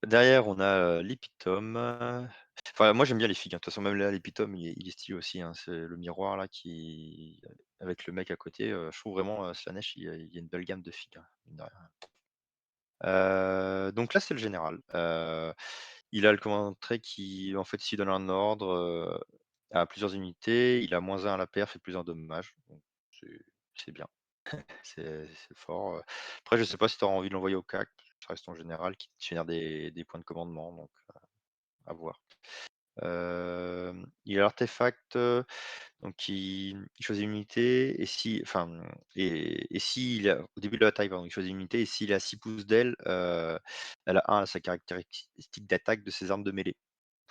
S3: Derrière on a, l'épitome. Enfin moi j'aime bien les figues, hein. De toute façon même là l'épitome il est stylé aussi, hein. C'est le miroir là qui avec le mec à côté, je trouve vraiment, Slanesh il y a une belle gamme de figues, hein, mine de rien. Donc là c'est le général. Il a le commandant de trait qui en fait s'il donne un ordre, à plusieurs unités, il a -1 à la perf et +1 dommage, donc c'est bien, c'est fort. Après je sais pas si tu auras envie de l'envoyer au CAC, ça reste en général qui te génère des points de commandement donc à voir. Il a l'artefact, donc il choisit une unité et si enfin, et s'il a au début de la bataille, pardon, il choisit une unité et s'il est à 6 pouces d'elle, elle a 1 à sa caractéristique d'attaque de ses armes de mêlée.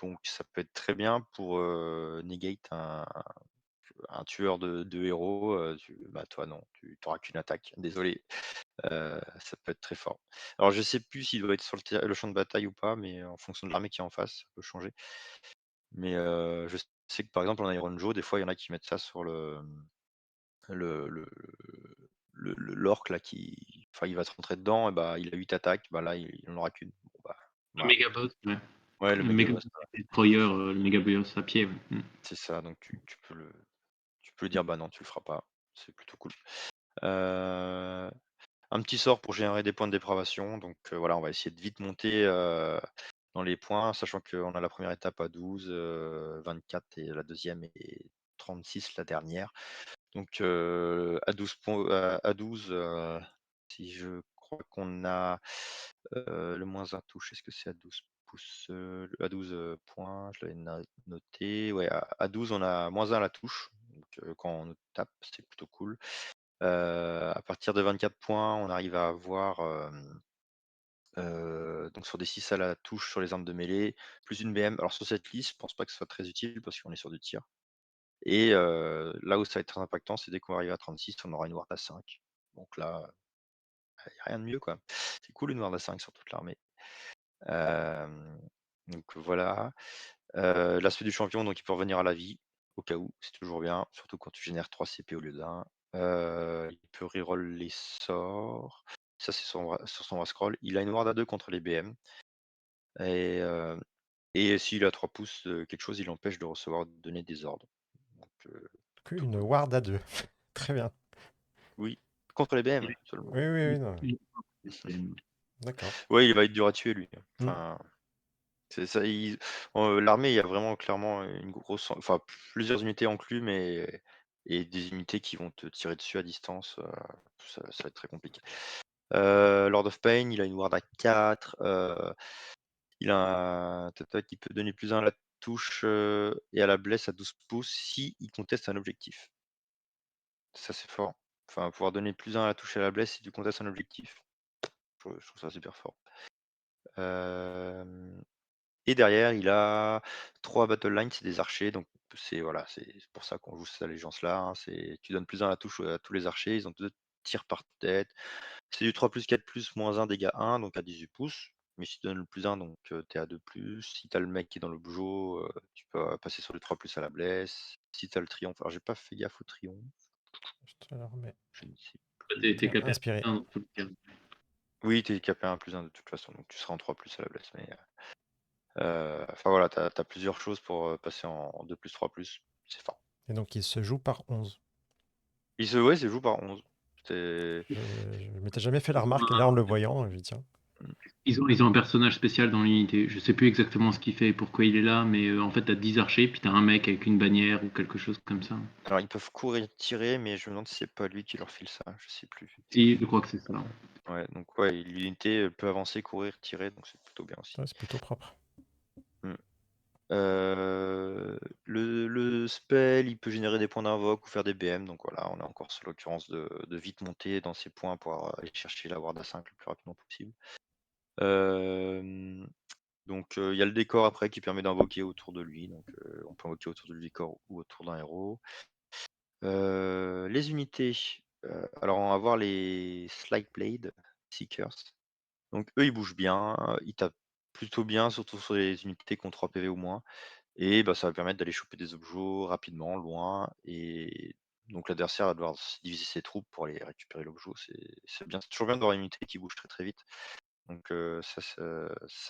S3: Donc ça peut être très bien pour, negate un tueur de héros, bah, toi non, tu auras qu'une attaque, désolé. Ça peut être très fort. Alors je sais plus s'il doit être sur le champ de bataille ou pas, mais en fonction de l'armée qui est en face, ça peut changer. Mais je sais que par exemple en Iron Joe, des fois, il y en a qui mettent ça sur le le l'orc là qui enfin il va se rentrer dedans et bah, il a 8 attaques, bah, là il en aura qu'une. Bon bah,
S2: Le
S3: voilà.
S2: méga boss, ouais.
S3: Ouais, le
S2: Le
S3: méga
S2: méga
S3: boss,
S2: boss destroyer, le méga boss à pied, ouais.
S3: c'est ça, donc tu peux lui dire: «Bah non, tu le feras pas». C'est plutôt cool. Heu, un petit sort pour générer des points de dépravation, donc voilà, on va essayer de vite monter, dans les points, sachant qu'on a la première étape à 12, 24 et la deuxième est 36 la dernière. Donc à 12 points à 12, si je crois qu'on a, le -1 touche, est-ce que c'est à 12 pouces, à 12, points? Je l'avais noté. Ouais, à 12, on a -1 à la touche, donc quand on tape, c'est plutôt cool. À partir de 24 points, on arrive à avoir, donc sur des 6 à la touche sur les armes de mêlée, plus une BM. Alors sur cette liste, je pense pas que ce soit très utile parce qu'on est sur du tir et là où ça va être très impactant, c'est dès qu'on va arriver à 36, on aura une ward à 5. Donc là, il y a rien de mieux, quoi. C'est cool une ward à 5 sur toute l'armée. Hem, donc voilà. L'aspect du champion, donc il peut revenir à la vie, au cas où, c'est toujours bien, surtout quand tu génères 3 CP au lieu d'1. Il peut reroll les sorts. Ça, c'est sur son scroll. Il a une ward à 2 contre les BM et s'il a 3 pouces, quelque chose, il empêche de recevoir de donner des ordres. Donc plutôt
S1: Une
S3: cool.
S1: ward à 2. Très bien.
S3: Oui, contre les BM
S2: Ouais.
S3: seulement.
S1: Oui, oui,
S2: Il
S1: oui, non.
S2: il SPM.
S1: D'accord.
S3: Ouais, il va être dur à tuer lui.
S1: Mmh.
S3: Enfin, c'est ça, l'armée, il y a vraiment clairement une grosse enfin plusieurs unités enclumes et et des unités qui vont te tirer dessus à distance, ça va être très compliqué. Lord of Pain, il a une ward à 4, il a un tac qui peut donner +1 à la touche, et à la blesse à 12 pouces si il conteste un objectif. Ça, c'est fort. Enfin, pouvoir donner +1 à la touche et à la blesse si tu contestes un objectif. Je trouve ça super fort. Et derrière, il a 3 battle lines, c'est des archers, donc voilà, c'est pour ça qu'on joue cette allégeance-là, hein. Tu donnes +1 à la touche à tous les archers, ils ont 2 tirs par tête. C'est du 3+4+, -1, dégâts 1, donc à 18 pouces. Mais si tu donnes le +1, donc tu es à 2+. Si tu as le mec qui est dans le bojo, tu peux passer sur le 3+ à la blesse. Si tu as le triomphe, alors j'ai pas fait gaffe au triomphe,
S1: Je te le remets.
S3: je ne sais.
S2: T'es capé à
S1: Inspiré.
S2: 1 dans tout le cas.
S3: Oui, tu es capé à 1+1 de toute façon, donc tu seras en 3+ à la blesse. Mais enfin voilà, tu as plusieurs choses pour passer en 2+, 3+, c'est fort.
S1: Et donc, il se joue par 11.
S3: Ouais, c'est joue par 11.
S1: Je ne m'étais jamais fait la
S2: Ils ont
S1: remarque, et là, en le voyant, je dis tiens.
S2: Ils ont un personnage spécial dans l'unité. Je sais plus exactement ce qu'il fait et pourquoi il est là, mais en fait, t'as 10 archers, puis t'as un mec avec une bannière ou quelque chose comme ça.
S3: Alors ils peuvent courir et tirer, mais je me demande si c'est pas lui qui leur file ça, je sais plus.
S2: Si, je crois que c'est ça.
S3: Ouais, donc ouais, l'unité peut avancer, courir, tirer, donc c'est plutôt bien aussi.
S1: Ouais, c'est plutôt propre.
S3: Le spell, il peut générer des points d'invoque ou faire des BM, donc voilà, on est encore sur l'occurrence de vite monter dans ses points pour aller chercher la ward à 5 le plus rapidement possible. Donc il y a le décor après qui permet d'invoquer autour de lui, donc on peut invoquer autour du décor ou autour d'un héros. Les unités, alors on va voir les Slide Blade Seekers. Donc eux, ils bougent bien, ils tapent plutôt bien, surtout sur les unités qui ont 3 PV ou moins. Et bah, ça va permettre d'aller choper des objets rapidement, loin. Et donc l'adversaire va devoir diviser ses troupes pour aller récupérer l'objet. C'est bien, c'est toujours bien d'avoir une unité qui bouge très très vite. Donc ça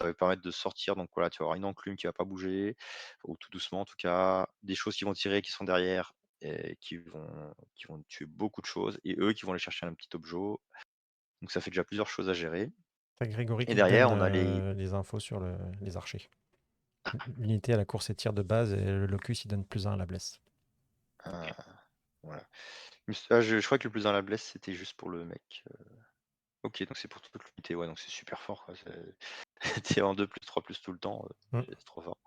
S3: va permettre de sortir. Donc voilà, tu vas avoir une enclume qui va pas bouger, ou tout doucement en tout cas. Des choses qui vont tirer, qui sont derrière, et qui vont tuer beaucoup de choses. Et eux qui vont aller chercher un petit objet. Donc ça fait déjà plusieurs choses à gérer.
S1: T'as Grégory
S3: Et
S1: qui te donne
S3: derrière, on a les.
S1: les infos sur les archers. L'unité à la course et tir de base, et le locus, il donne +1 à la blesse.
S3: Voilà. Je crois que le plus dans la blesse, c'était juste pour le mec. Ok, donc c'est pour toute l'unité, ouais, donc c'est super fort, quoi. T'es en 2+, 3+ tout le temps, c'est trop fort.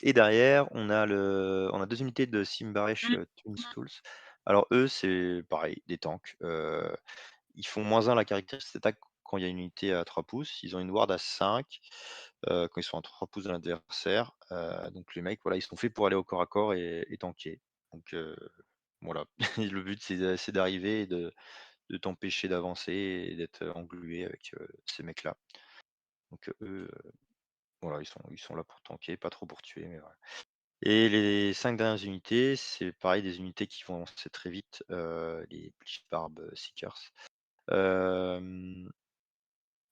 S3: Et derrière, on a 2 unités de Simbarish Twin Souls. Alors eux, c'est pareil, des tanks. Ils font -1 la caractéristique d'attaque quand il y a une unité à 3 pouces. Ils ont une ward à 5 quand ils sont à 3 pouces de l'adversaire. Donc les mecs, voilà, ils sont faits pour aller au corps à corps et tanker. Donc voilà, le but c'est d'arriver et de t'empêcher d'avancer et d'être englué avec ces mecs-là. Donc eux, voilà, ils sont là pour tanker, pas trop pour tuer, mais voilà. Et les 5 dernières unités, c'est pareil, des unités qui vont avancer très vite, les Bleach Barb Seekers.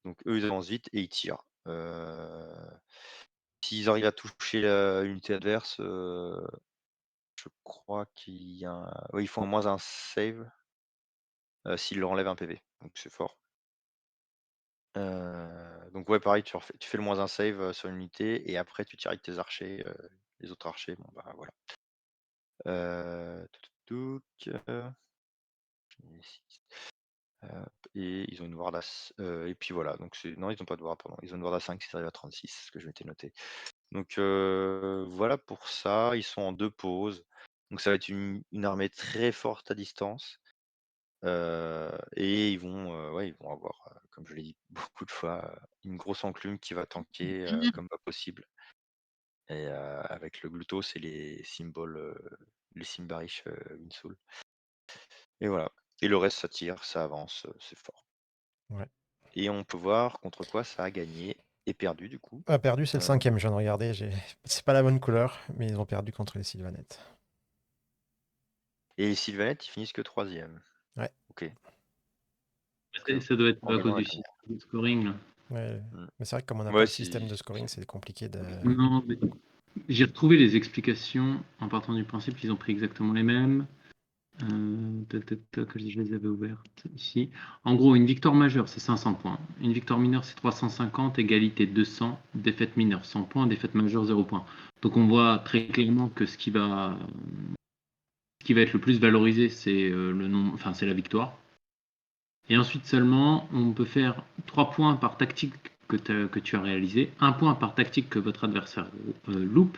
S3: Donc eux, ils avancent vite et ils tirent. S'ils arrivent à toucher l'unité adverse, je crois qu'il y a ouais, ils font au moins un save s'ils leur enlèvent un PV, donc c'est fort. Donc ouais, pareil, tu fais le -1 save sur une unité et après tu tires avec tes archers, les autres archers, bon bah voilà. Touc, et ils ont une ward et puis voilà, donc non, ils ont pas de ward, pardon, ils ont une ward à 5 s'ils arrivent à 36, c'est ce que je m'étais noté. Donc voilà pour ça, ils sont en 2 pauses, donc ça va être une armée très forte à distance. Et ouais, ils vont avoir, comme je l'ai dit beaucoup de fois, une grosse enclume qui va tanker comme pas possible. Et avec le Glutos et les symboles, les Simbarish Winsoul. Et voilà. Et le reste, ça tire, ça avance, c'est fort.
S1: Ouais.
S3: Et on peut voir contre quoi ça a gagné et perdu du coup.
S1: Ah, perdu, c'est le 5e, je viens de regarder. C'est pas la bonne couleur, mais ils ont perdu contre les Sylvanettes.
S3: Et les Sylvanettes, ils finissent que 3e.
S1: Ouais.
S3: Ok.
S2: Ça doit être
S3: En
S2: à
S3: gagnant
S2: cause
S3: la
S2: du système de scoring. Là.
S1: Ouais. Mais c'est vrai que comme on n'a pas
S3: Ouais,
S1: le système de scoring, c'est compliqué de.
S2: Non, mais j'ai retrouvé les explications en partant du principe qu'ils ont pris exactement les mêmes. Je les avais ouvertes ici. En gros, une victoire majeure, c'est 500 points. Une victoire mineure, c'est 350. Égalité 200. Défaite mineure, 100 points. Défaite majeure, 0 points. Donc on voit très clairement que ce qui va qui va être le plus valorisé, c'est c'est la victoire. Et ensuite seulement, on peut faire 3 points par tactique que tu as réalisé, 1 point par tactique que votre adversaire loupe,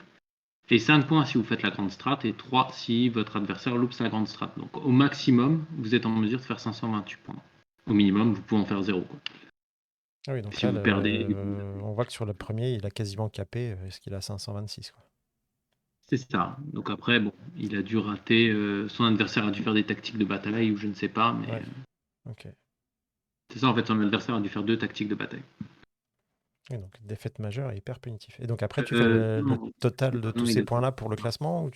S2: et 5 points si vous faites la grande strat, et 3 si votre adversaire loupe sa grande strat. Donc au maximum, vous êtes en mesure de faire 528 points. Au minimum, vous pouvez en faire 0.
S1: Ah oui, donc
S2: Si
S1: là,
S2: vous perdez,
S1: on voit que sur le premier, il a quasiment capé. Est-ce qu'il a 526, quoi.
S2: c'est ça. Donc après, bon, il a dû rater, son adversaire a dû faire des tactiques de bataille ou je ne sais pas, mais
S1: Ouais, ok.
S2: c'est ça en fait, son adversaire a dû faire 2 tactiques de bataille.
S1: Et donc, défaite majeure et hyper punitif. Et donc après, tu fais le
S2: Non,
S1: total de tous
S2: non,
S1: ces
S2: il a
S1: points-là pour le classement ou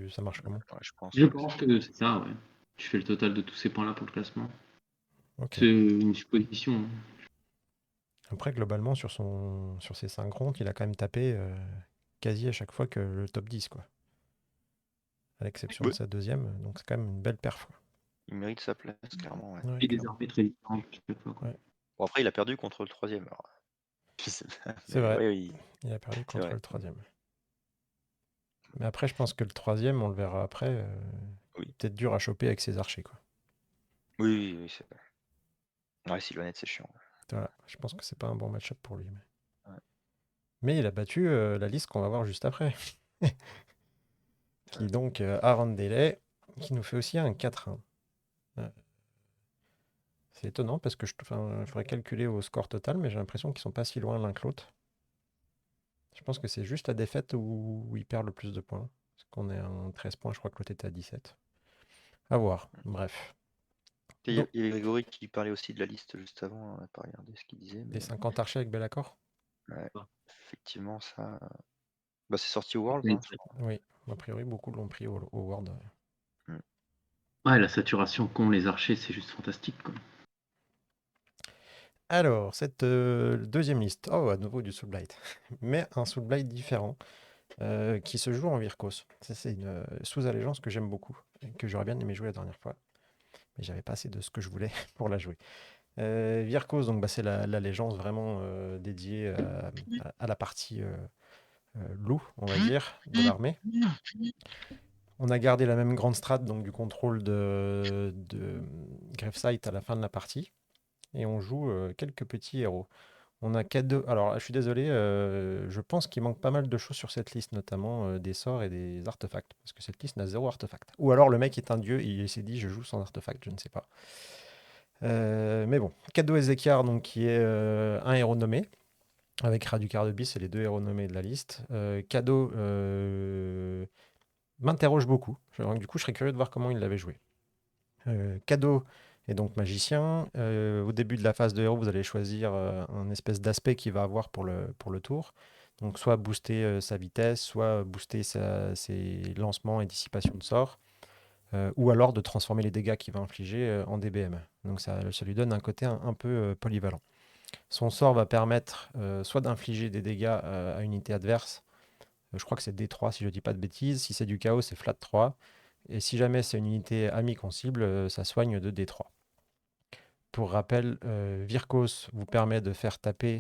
S1: ça marche comment?
S3: Ouais, je pense,
S2: Je
S3: ouais, que
S2: pense
S3: c'est
S2: que c'est ça, ouais. Tu fais le total de tous ces points-là pour le classement.
S1: Ok.
S2: C'est une supposition, hein.
S1: Après, globalement, sur ses 5 rondes, il a quand même tapé quasi à chaque fois que le top 10, quoi. À l'exception de
S3: ouais.
S1: sa deuxième. Donc, c'est quand même une belle perf, quoi.
S3: Il mérite sa place, clairement, ouais.
S1: Ouais,
S2: Et des
S1: clairement.
S2: armées très différentes à chaque fois, quoi.
S1: Ouais.
S3: Bon, après, il a perdu contre le troisième. Alors, je sais pas,
S1: C'est
S3: mais
S1: vrai.
S3: ouais, oui,
S1: Il a perdu
S3: c'est
S1: contre
S3: vrai.
S1: le troisième. Mais après, je pense que le troisième, on le verra après,
S3: Oui,
S1: peut-être dur à choper avec ses archers, quoi.
S3: oui, oui, oui, c'est vrai. Ouais, Sylvanette, c'est chiant.
S1: Voilà. Je pense que c'est pas un bon match-up pour lui.
S3: Ouais.
S1: Mais il a battu la liste qu'on va voir juste après. Qui
S3: Ouais.
S1: donc Arandele, qui nous fait aussi un 4-1. Euh, C'est étonnant parce que il faudrait calculer au score total, mais j'ai l'impression qu'ils sont pas si loin l'un que l'autre. Je pense que c'est juste la défaite où il perd le plus de points. Parce qu'on est à 13 points, je crois que l'autre était à 17. À voir, bref.
S3: Et
S1: Donc,
S3: il y a Grégory qui parlait aussi de la liste juste avant, on n'a pas regardé ce qu'il disait,
S1: des
S3: mais
S1: 50 archers avec Belacor?
S3: ouais, effectivement, ça. Bah, c'est sorti au World,
S2: Ouais,
S3: hein, je crois.
S1: Oui, a priori, beaucoup l'ont pris au World.
S3: Mm.
S2: la saturation qu'ont les archers, c'est juste fantastique, quoi.
S1: Alors, cette deuxième liste. Oh, à nouveau du Soulblight. Mais un Soulblight différent qui se joue en Virkos. Ça, c'est une sous-allégeance que j'aime beaucoup et que j'aurais bien aimé jouer la dernière fois. Mais j'avais pas assez de ce que je voulais pour la jouer. Virkos, donc, bah, c'est l'allégeance vraiment dédiée à la partie loup, on va dire, de l'armée. On a gardé la même grande strat, donc du contrôle de Gravesight à la fin de la partie. Et on joue quelques petits héros. On a Cadeau. Alors, je suis désolé, je pense qu'il manque pas mal de choses sur cette liste, notamment des sorts et des artefacts. Parce que cette liste n'a zéro artefact. Ou alors le mec est un dieu et il s'est dit je joue sans artefact, je ne sais pas. Mais bon, Cadeau Ezekiar, donc, qui est un héros nommé, avec Raducar de Bis, c'est les deux héros nommés de la liste. Cadeau m'interroge beaucoup. Du coup, je serais curieux de voir comment il l'avait joué. Cadeau est donc magicien. Au début de la phase de héros, vous allez choisir un espèce d'aspect qu'il va avoir pour le tour. Donc soit booster sa vitesse, soit booster ses lancements et dissipation de sorts, ou alors de transformer les dégâts qu'il va infliger en DBM. Donc ça lui donne un côté un peu polyvalent. Son sort va permettre soit d'infliger des dégâts à unité adverse. Je crois que c'est D3 si je ne dis pas de bêtises. Si c'est du chaos, c'est flat 3. Et si jamais c'est une unité amie qu'on cible, ça soigne de D3. Pour rappel, Virkos vous permet de faire taper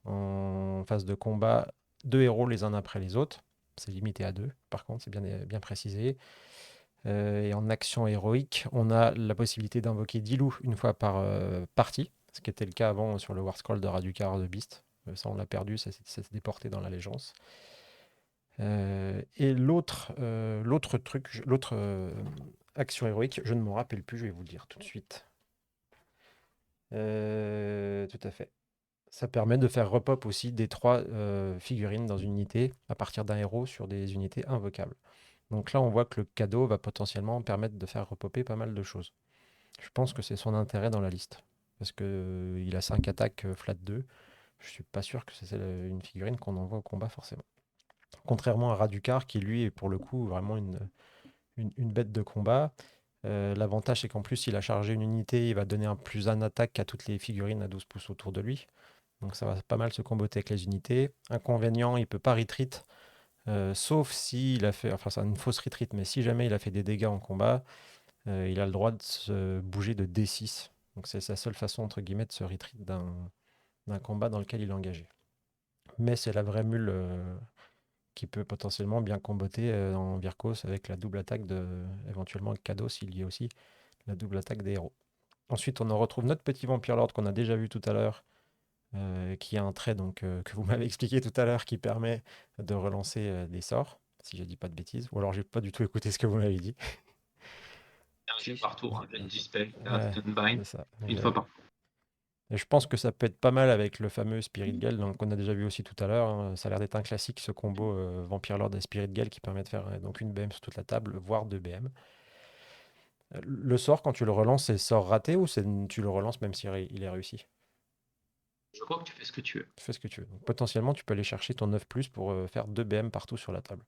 S1: en phase de combat 2 héros les uns après les autres. C'est limité à 2, par contre, c'est bien précisé. Et en action héroïque, on a la possibilité d'invoquer 10 loups une fois par partie, ce qui était le cas avant sur le War Scroll de Raducar de Beast. Ça, on l'a perdu, ça s'est déporté dans l'allégeance. Et l'autre action héroïque, je ne m'en rappelle plus, je vais vous le dire tout de suite. Tout à fait. Ça permet de faire repop aussi des 3 figurines dans une unité à partir d'un héros sur des unités invocables. Donc là, on voit que le cadeau va potentiellement permettre de faire repopper pas mal de choses. Je pense que c'est son intérêt dans la liste. Parce qu'il a 5 attaques flat 2. Je suis pas sûr que c'est une figurine qu'on envoie au combat forcément. Contrairement à Raducar, qui lui est pour le coup vraiment une bête de combat. L'avantage, c'est qu'en plus, il a chargé une unité, il va donner un plus 1 attaque à toutes les figurines à 12 pouces autour de lui. Donc ça va pas mal se comboter avec les unités. Inconvénient, il peut pas retreat, sauf s'il a fait, enfin c'est une fausse retreat, mais si jamais il a fait des dégâts en combat, il a le droit de se bouger de D6. Donc c'est sa seule façon, entre guillemets, de se retreat d'un combat dans lequel il est engagé. Mais c'est la vraie mule qui peut potentiellement bien comboter en Virkos avec la double attaque éventuellement Kados, il y a aussi la double attaque des héros. Ensuite, on en retrouve notre petit Vampire Lord qu'on a déjà vu tout à l'heure, qui a un trait que vous m'avez expliqué tout à l'heure qui permet de relancer des sorts, si je dis pas de bêtises, ou alors j'ai pas du tout écouté ce que vous m'avez dit.
S2: Un jet par tour, Dispel,
S1: Ouais,
S2: Cast, Unbind,
S1: c'est ça.
S2: une fois par tour.
S1: Et je pense que ça peut être pas mal avec le fameux Spirit Gale, donc qu'on a déjà vu aussi tout à l'heure, hein. Ça a l'air d'être un classique ce combo Vampire Lord et Spirit Gale qui permet de faire donc une BM sur toute la table, voire 2 BM. Le sort, quand tu le relances, c'est sort raté ou tu le relances même s'il il est réussi?
S2: Je crois que tu fais ce que tu veux.
S1: Tu fais ce que tu veux. Donc, potentiellement, tu peux aller chercher ton 9+ pour faire 2 BM partout sur la table.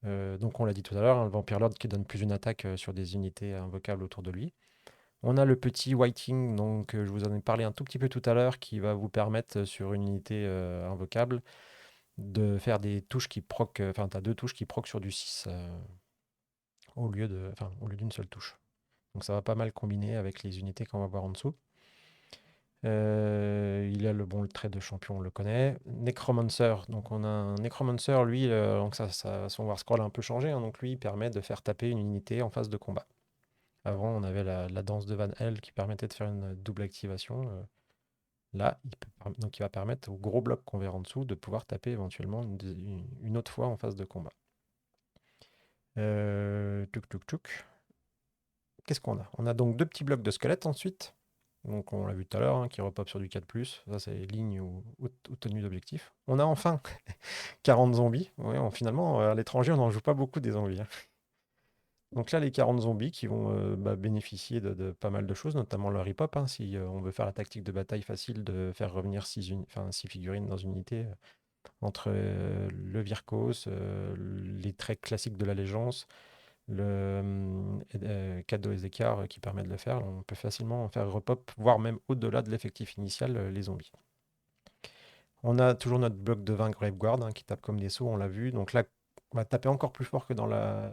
S1: Donc on l'a dit tout à l'heure, hein, le Vampire Lord qui donne plus une attaque sur des unités invocables autour de lui. On a le petit Whiting, donc je vous en ai parlé un tout petit peu tout à l'heure, qui va vous permettre sur une unité invocable de faire des touches qui proc. Enfin, tu as 2 touches qui proc sur du 6 au lieu d'une seule touche. Donc ça va pas mal combiner avec les unités qu'on va voir en dessous. Il a le trait de champion, on le connaît. Necromancer, donc on a un Necromancer, lui, donc son War Scroll a un peu changé, hein, donc lui il permet de faire taper une unité en phase de combat. Avant on avait la danse de Van Hell qui permettait de faire une double activation. Là, donc il va permettre au gros bloc qu'on verra en dessous de pouvoir taper éventuellement une autre fois en phase de combat. Tuk tuk tuk. Qu'est-ce qu'on a? On a donc 2 petits blocs de squelettes ensuite. Donc on l'a vu tout à l'heure, hein, qui repop sur du 4+. Ça, c'est ligne ou tenue d'objectif. On a enfin 40 zombies. Ouais, finalement, à l'étranger, on n'en joue pas beaucoup des zombies, hein. Donc là, les 40 zombies qui vont bénéficier de pas mal de choses, notamment le repop, hein, si on veut faire la tactique de bataille facile de faire revenir 6 figurines dans une unité entre le Virkos, les traits classiques de l'allégeance, le cadeau Ezekar qui permet de le faire. On peut facilement faire repop, voire même au-delà de l'effectif initial, les zombies. On a toujours notre bloc de 20 Graveguard qui tape comme des sauts, on l'a vu. Donc là, on va taper encore plus fort que dans la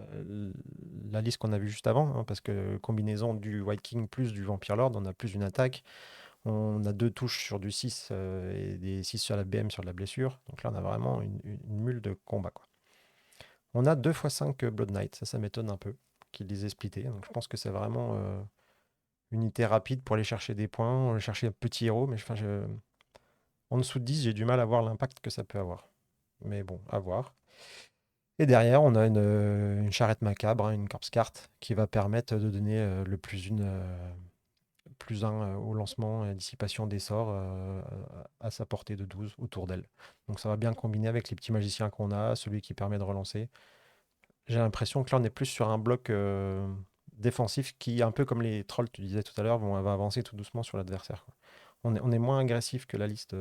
S1: liste qu'on a vue juste avant, hein, parce que combinaison du White King plus du Vampire Lord, on a plus une attaque. On a 2 touches sur du 6 et des 6 sur la BM sur de la blessure. Donc là, on a vraiment une mule de combat, quoi. On a 2 x 5 Blood Knight, ça m'étonne un peu qu'ils les aient splittés. Donc je pense que c'est vraiment une unité rapide pour aller chercher des points, aller chercher un petit héros, mais en dessous de 10, j'ai du mal à voir l'impact que ça peut avoir. Mais bon, à voir. Et derrière, on a une charrette macabre, hein, une corpse carte, qui va permettre de donner le +1 au lancement et dissipation des sorts à sa portée de 12 autour d'elle. Donc ça va bien combiner avec les petits magiciens qu'on a, celui qui permet de relancer. J'ai l'impression que là, on est plus sur un bloc défensif qui, un peu comme les trolls, tu disais tout à l'heure, va avancer tout doucement sur l'adversaire, quoi. On est moins agressif que la liste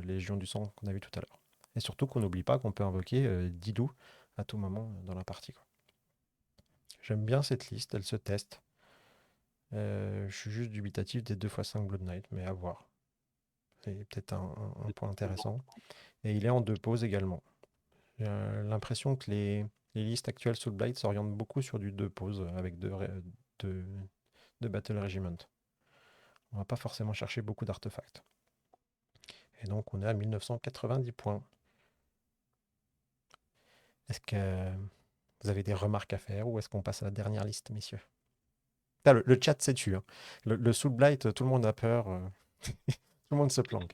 S1: Légion du Sang qu'on a vu tout à l'heure. Et surtout qu'on n'oublie pas qu'on peut invoquer Didou à tout moment dans la partie, quoi. J'aime bien cette liste, elle se teste. Je suis juste dubitatif des 2 x 5 Blood Knight, mais à voir. C'est peut-être un point intéressant. Et il est en 2 poses également. J'ai l'impression que les listes actuelles Soulblight s'orientent beaucoup sur du 2 poses avec deux Battle Regiment. On va pas forcément chercher beaucoup d'artefacts. Et donc on est à 1990 points. Est-ce que vous avez des remarques à faire ou est-ce qu'on passe à la dernière liste, messieurs? Ah, le chat s'est tué, hein. Le Soulblight, tout le monde a peur. Tout le monde se planque.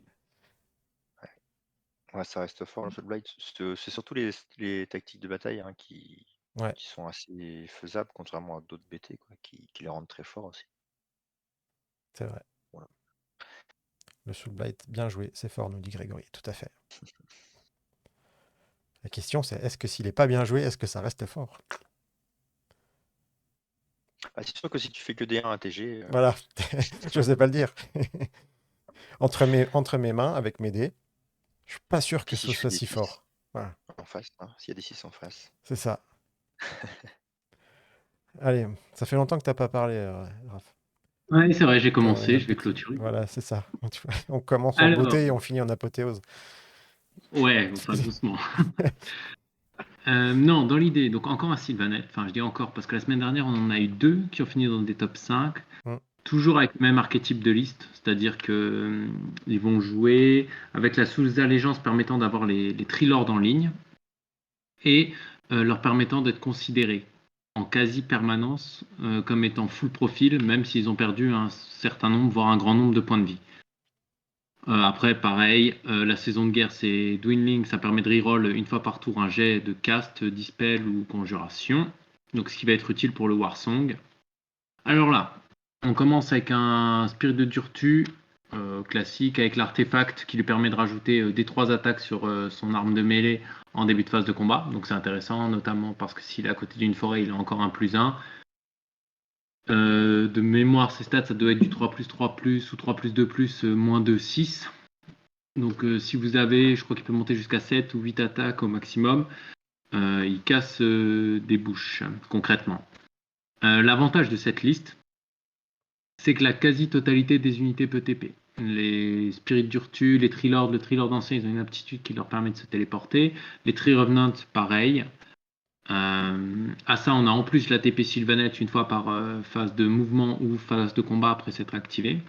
S3: Ouais, ça reste fort le Soulblight. C'est surtout les tactiques de bataille hein, qui
S1: Ouais,
S3: sont assez faisables, contrairement à d'autres BT, quoi, qui les rendent très forts aussi.
S1: c'est vrai.
S3: Voilà.
S1: Le Soulblight, bien joué, c'est fort, nous dit Grégory, tout à fait. La question c'est, est-ce que s'il n'est pas bien joué, est-ce que ça reste fort?
S3: Ah, c'est sûr que si tu fais que des 1 ATG,
S1: Voilà, je n'osais pas le dire. Entre mes mains, avec mes dés, je suis pas sûr que
S3: puis si
S1: ce
S3: je fais
S1: soit
S3: des
S1: si
S3: 6
S1: fort. Voilà,
S3: en face, hein, s'il y a des 6 en face.
S1: c'est ça. Allez, ça fait longtemps que tu n'as pas parlé, Raph.
S2: Oui, c'est vrai, j'ai
S1: Il y a
S2: commencé,
S1: un
S2: je vais
S1: petit...
S2: clôturer.
S1: Voilà, c'est ça. On commence en
S2: Alors,
S1: beauté et on finit en apothéose.
S2: ouais, enfin doucement. Non, dans l'idée, donc encore un Sylvanet, enfin je dis encore parce que la semaine dernière on en a eu 2 qui ont fini dans des top 5,
S1: Mm.
S2: toujours avec le même archétype de liste, c'est-à-dire que ils vont jouer avec la sous-allégeance permettant d'avoir les Trilords en ligne. et leur permettant d'être considérés en quasi-permanence comme étant full profil, même s'ils ont perdu un certain nombre, voire un grand nombre de points de vie. Après, pareil, la saison de guerre, c'est Dwindling, ça permet de reroll une fois par tour un jet de cast, dispel ou conjuration. Donc, ce qui va être utile pour le Warsong. Alors là, on commence avec un Spirit de Durtu classique, avec l'artefact qui lui permet de rajouter des 3 attaques sur son arme de mêlée en début de phase de combat. Donc, c'est intéressant, notamment parce que s'il est à côté d'une forêt, il a encore un +1. De mémoire, ses stats, ça doit être du 3+3+, ou 3+2+, moins 2, 6. Donc si vous avez, je crois qu'il peut monter jusqu'à 7 ou 8 attaques au maximum, il casse des bouches, concrètement. L'avantage de cette liste, c'est que la quasi-totalité des unités peut TP. Les Spirits d'Urtu, les Trilords, le Trilord ancien, ils ont une aptitude qui leur permet de se téléporter. Les Tri-Revenants, pareil. À ça, on a en plus la TP Sylvanette une fois par phase de mouvement ou phase de combat après s'être activée.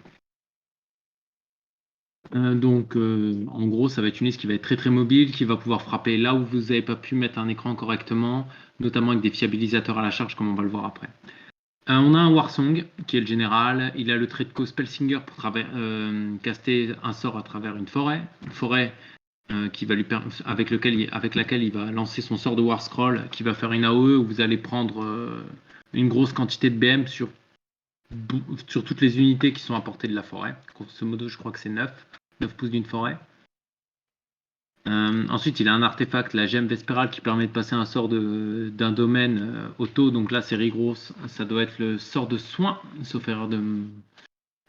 S2: Donc, en gros, ça va être une liste qui va être très très mobile, qui va pouvoir frapper là où vous n'avez pas pu mettre un écran correctement, notamment avec des fiabilisateurs à la charge, comme on va le voir après. On a un Warsong, qui est le général. Il a le trait de co Spellsinger pour caster un sort à travers une forêt. Une forêt qui va lui avec laquelle il va lancer son sort de War Scroll, qui va faire une AOE où vous allez prendre une grosse quantité de BM sur toutes les unités qui sont à portée de la forêt. Grosso modo, je crois que c'est 9 pouces d'une forêt. Ensuite, il a un artefact, la gemme Vespérale, qui permet de passer un sort d'un domaine auto. Donc là, c'est Rigros. Ça doit être le sort de soin, sauf erreur de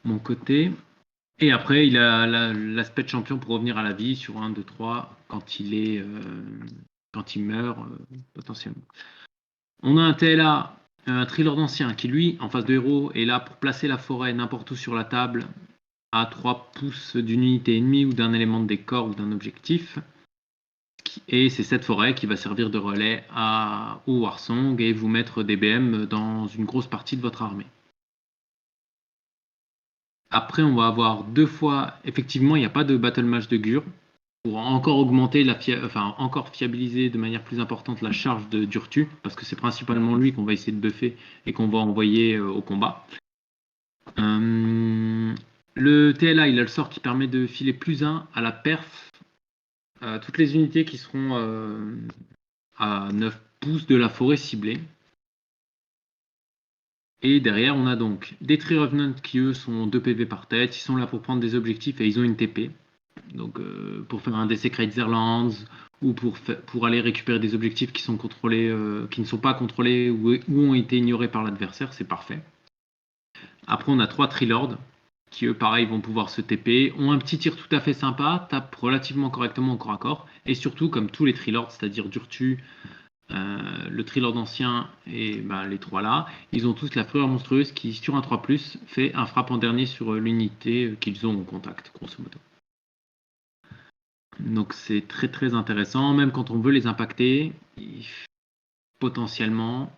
S2: mon côté. Et après, il a l'aspect de champion pour revenir à la vie sur 1, 2, 3 quand il meurt, potentiellement. On a un TLA, un Trilord ancien, qui lui, en phase de héros, est là pour placer la forêt n'importe où sur la table, à 3 pouces d'une unité ennemie ou d'un élément de décor ou d'un objectif. Et c'est cette forêt qui va servir de relais au Warsong et vous mettre des BM dans une grosse partie de votre armée. Après, on va avoir 2 fois, effectivement, il n'y a pas de Battle Match de Gur, pour encore augmenter encore fiabiliser de manière plus importante la charge de Durtu, parce que c'est principalement lui qu'on va essayer de buffer et qu'on va envoyer au combat. Le TLA, il a le sort qui permet de filer +1 à la perf à toutes les unités qui seront à 9 pouces de la forêt ciblée. Et derrière, on a donc des Tree Revenants qui, eux, sont 2 PV par tête. Ils sont là pour prendre des objectifs et ils ont une TP. Donc, pour faire un Desecrate Zerlands ou pour aller récupérer des objectifs qui sont contrôlés, qui ne sont pas contrôlés ou ont été ignorés par l'adversaire, c'est parfait. Après, on a 3 Trilords qui, eux, pareil, vont pouvoir se TP, ont un petit tir tout à fait sympa, tapent relativement correctement au corps à corps, et surtout, comme tous les Trilords, c'est-à-dire Durtu, le Trilord ancien et les 3 là, ils ont tous la fureur monstrueuse qui, sur un 3+, fait un frappe en dernier sur l'unité qu'ils ont au contact, grosso modo. Donc c'est très très intéressant, même quand on veut les impacter, potentiellement,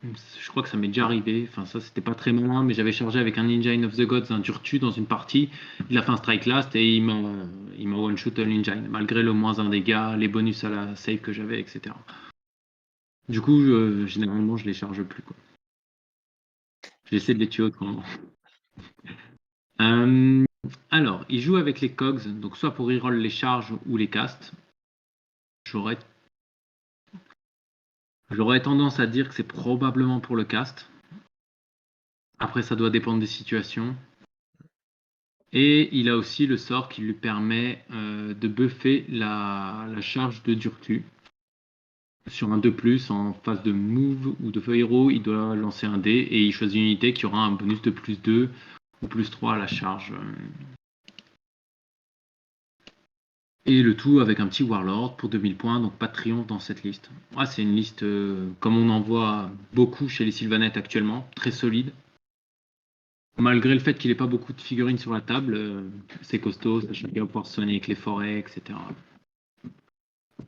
S2: je crois que ça m'est déjà arrivé, enfin ça c'était pas très malin, mais j'avais chargé avec un Ninja of the Gods, un Durtu dans une partie, il a fait un strike last et il m'a one-shot un Ninja, malgré le -1 dégâts, les bonus à la save que j'avais, etc. Du coup, généralement je les charge plus, quoi. J'essaie de les tuer autrement. Alors, il joue avec les cogs, donc soit pour reroll les charges ou les castes. J'aurais tendance à dire que c'est probablement pour le cast. Après, ça doit dépendre des situations. Et il a aussi le sort qui lui permet de buffer la charge de Durtu. Sur un 2+, en phase de move ou de feu héros, il doit lancer un dé et il choisit une unité qui aura un bonus de +2 ou +3 à la charge. Et le tout avec un petit Warlord pour 2000 points, donc pas de triomphe dans cette liste. Ouais, c'est une liste comme on en voit beaucoup chez les Sylvanettes actuellement, très solide. Malgré le fait qu'il n'ait pas beaucoup de figurines sur la table, c'est costaud, sachant qu'il va pouvoir soigner avec les forêts, etc.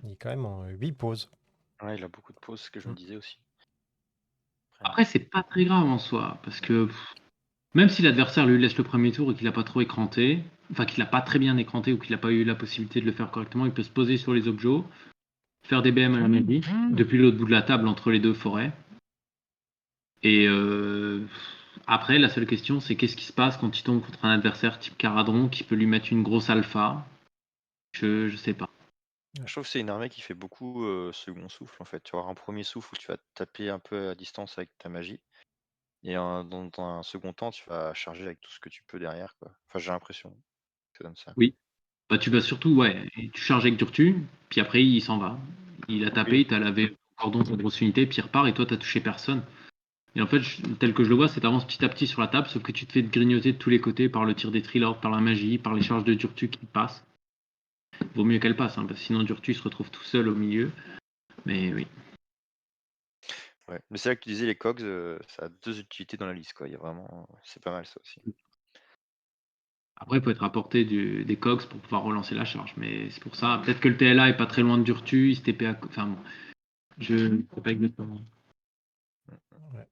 S1: Il est quand même en 8 pauses.
S3: Ouais, il a beaucoup de pauses, ce que je me disais aussi.
S2: Après, c'est pas très grave en soi, parce que même si l'adversaire lui laisse le premier tour et qu'il n'a pas trop écranté, enfin qu'il n'a pas très bien écranté ou qu'il n'a pas eu la possibilité de le faire correctement, il peut se poser sur les objets. faire des BM à la mairie, depuis l'autre bout de la table entre les deux forêts. Et après, la seule question, c'est qu'est-ce qui se passe quand il tombe contre un adversaire type Caradron qui peut lui mettre une grosse alpha. Je sais pas.
S3: Je trouve que c'est une armée qui fait beaucoup second souffle en fait. Tu vas avoir un premier souffle où tu vas taper un peu à distance avec ta magie. Et dans un second temps, tu vas charger avec tout ce que tu peux derrière, quoi. Enfin, j'ai l'impression que c'est comme ça.
S2: Oui. Bah, tu vas surtout, ouais, tu charges avec Durtu, puis après il s'en va. Il a tapé,
S3: Oui.
S2: il t'a lavé le cordon de grosse unité, puis il repart, et toi t'as touché personne. Et en fait, tel que je le vois, c'est t'avances petit à petit sur la table, sauf que tu te fais grignoter de tous les côtés par le tir des Trilords, par la magie, par les charges de Durtu qui passent. Vaut mieux qu'elle passe, hein, parce que sinon Durtu se retrouve tout seul au milieu. Mais oui.
S3: Ouais. Mais c'est là que tu disais les cogs, ça a 2 utilités dans la liste, quoi. Il y a vraiment, c'est pas mal ça aussi.
S2: Après, il peut être apporté des cogs pour pouvoir relancer la charge. Mais c'est pour ça, peut-être que le TLA est pas très loin de Durtu, il se TP à. Enfin bon, je ne sais pas exactement.
S1: Ouais.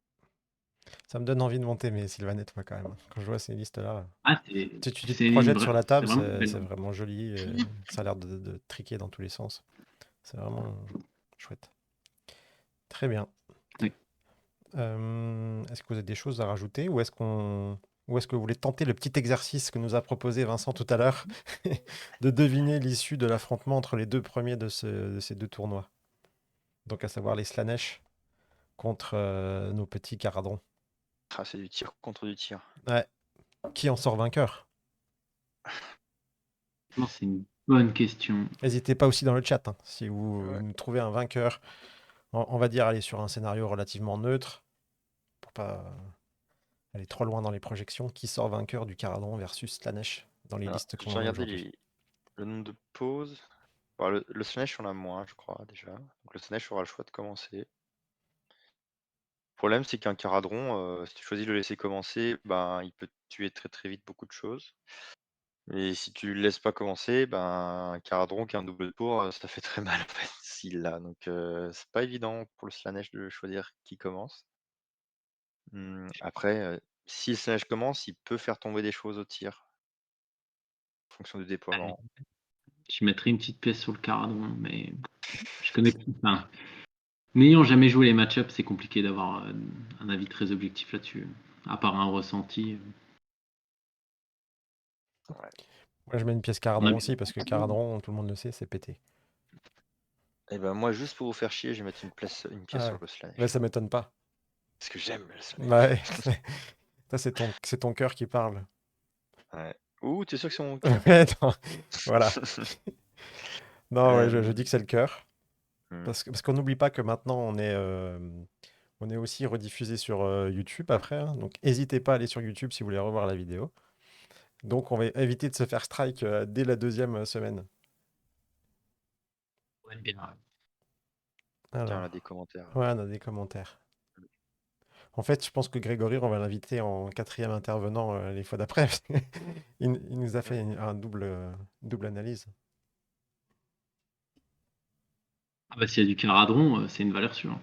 S1: Ça me donne envie de monter mes Sylvanettes, moi, quand même. Quand je vois ces listes-là.
S2: Ah,
S1: Tu te
S2: c'est
S1: projettes sur la table,
S2: vraiment
S1: c'est
S2: belle.
S1: vraiment joli. Ça a l'air de triquer dans tous les sens. C'est vraiment chouette. Très bien.
S2: Oui.
S1: Est-ce que vous avez des choses à rajouter ou est-ce que vous voulez tenter le petit exercice que nous a proposé Vincent tout à l'heure de deviner l'issue de l'affrontement entre les deux premiers de ces deux tournois? Donc à savoir les Slanesh contre nos petits Caradrons.
S3: Ah, c'est du tir contre du tir.
S1: Ouais. Qui en sort vainqueur?
S2: Non, c'est une bonne question.
S1: N'hésitez pas aussi dans le chat, hein, si vous
S3: Ouais.
S1: nous trouvez un vainqueur. On va dire aller sur un scénario relativement neutre pour pas aller trop loin dans les projections. Qui sort vainqueur du Caradron versus Slanesh dans les
S3: Alors,
S1: listes qu'on
S3: j'ai
S1: a
S3: regardé
S1: aujourd'hui?
S3: le nombre de pauses. Bon, le Slanesh, on a moins, je crois, déjà. Donc le Slanesh aura le choix de commencer. Le problème, c'est qu'un Caradron, si tu choisis de le laisser commencer, ben, il peut tuer très très vite beaucoup de choses. Et si tu le laisses pas commencer, ben, un Caradron qui a un double tour, ça fait très mal en fait, s'il l'a. Donc c'est pas évident pour le Slanesh de choisir qui commence. Après, si le Slanesh commence, il peut faire tomber des choses au tir, en fonction du
S2: Allez,
S3: déploiement.
S2: je mettrai une petite pièce sur le Caradron, mais je connais plus. Enfin, n'ayant jamais joué les match-ups, c'est compliqué d'avoir un avis très objectif là-dessus, à part un ressenti.
S3: Ouais.
S1: Moi, je mets une pièce
S2: On a
S1: Caradron
S2: vu.
S1: aussi parce que Caradron, tout le monde le sait, c'est pété.
S3: Et ben moi, juste pour vous faire chier, je vais mettre une pièce
S1: Ah
S3: sur
S1: ouais.
S3: le
S1: Ouais,
S3: Slanesh.
S1: ça m'étonne pas.
S3: Parce que j'aime le Slanesh.
S1: Ouais. Ça, c'est ton cœur qui parle.
S3: Ouais. Ouh, t'es sûr que c'est mon cœur?
S1: Ouais, non, voilà. Non, ouais, je
S3: Euh,
S1: dis que c'est le cœur.
S3: hmm.
S1: Parce qu'on n'oublie pas que maintenant, on est aussi rediffusé sur YouTube après, hein. Donc, n'hésitez pas à aller sur YouTube si vous voulez revoir la vidéo. Donc, on va éviter de se faire strike dès la deuxième semaine.
S2: Ouais, bien.
S3: Tiens, on a
S1: Alors,
S3: des commentaires.
S1: ouais, on a des commentaires. En fait, je pense que Grégory, on va l'inviter en quatrième intervenant les fois d'après. Parce que il nous a fait un double analyse.
S2: Ah bah, s'il y a du Caradron, c'est une valeur sûre.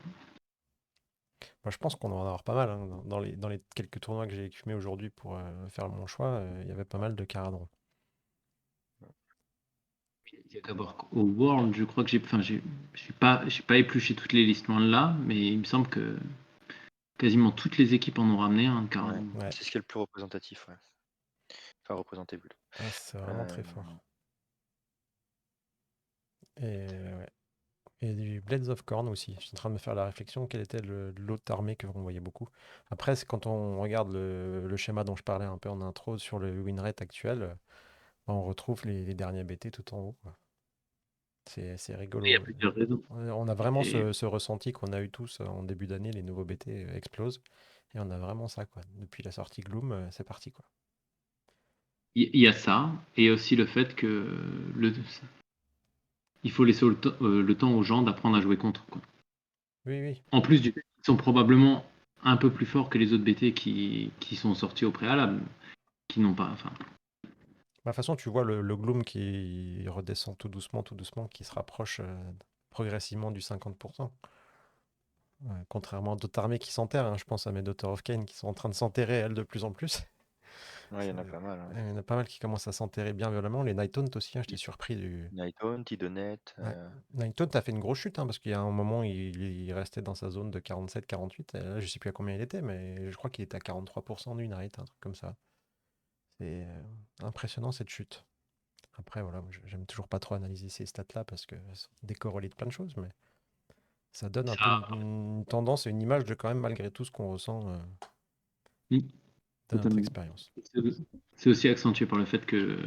S1: Moi, je pense qu'on va en avoir pas mal, hein. Dans les quelques tournois que j'ai écumés aujourd'hui pour faire mon choix, il y avait pas mal de Caradron.
S2: Il y a d'abord au World, je crois que j'ai pas épluché toutes les listes loin de là, mais il me semble que quasiment toutes les équipes en ont ramené un
S3: Ouais.
S2: Caradron.
S1: Ouais,
S3: C'est ce qui est le plus représentatif, ouais. Enfin, représenté plutôt.
S1: ah, c'est vraiment
S3: Euh,
S1: très fort. Ouais. Et du Blades of Corn aussi. Je suis en train de me faire la réflexion, quelle était l'autre armée que on voyait beaucoup. Après, c'est quand on regarde le schéma dont je parlais un peu en intro sur le win rate actuel, on retrouve les derniers BT tout en haut, quoi. C'est
S2: Il y a
S1: rigolo.
S2: plusieurs raisons.
S1: On a vraiment
S2: Et
S1: ce ressenti qu'on a eu tous en début d'année, les nouveaux BT explosent. Et on a vraiment ça, quoi. Depuis la sortie Gloom, c'est parti, quoi.
S2: il y a ça, et aussi le fait que il faut laisser le temps aux gens d'apprendre à jouer contre, quoi.
S1: Oui, oui.
S2: En plus du fait qu'ils sont probablement un peu plus forts que les autres BT qui sont sortis au préalable, qui n'ont pas. Enfin,
S1: De toute façon, tu vois le Gloom qui redescend tout doucement, qui se rapproche progressivement du 50%. Contrairement à d'autres armées qui s'enterrent, hein. Je pense à mes Daughters of Cain qui sont en train de s'enterrer, elles, de plus en plus.
S3: Ouais, il y en a
S1: Euh,
S3: pas mal. Hein.
S1: Il y en a pas mal qui commencent à s'enterrer bien violemment. Les Night Haunt aussi, hein, j'étais surpris du.
S3: Nighthaunt, Tidonnet,
S1: Ouais. Night Haunt a fait une grosse chute, hein, parce qu'il y a un moment, il restait dans sa zone de 47-48. Et là, je sais plus à combien il était, mais je crois qu'il était à 43% d'une rate, un truc comme ça. C'est impressionnant cette chute. Après, voilà, j'aime toujours pas trop analyser ces stats-là parce que c'est décorrélé de plein de choses, mais ça donne un peu
S2: Ça,
S1: une tendance et une image de quand même, malgré tout ce qu'on ressent
S2: oui,
S1: de notre
S2: totalement.
S1: expérience.
S2: C'est aussi accentué par le fait que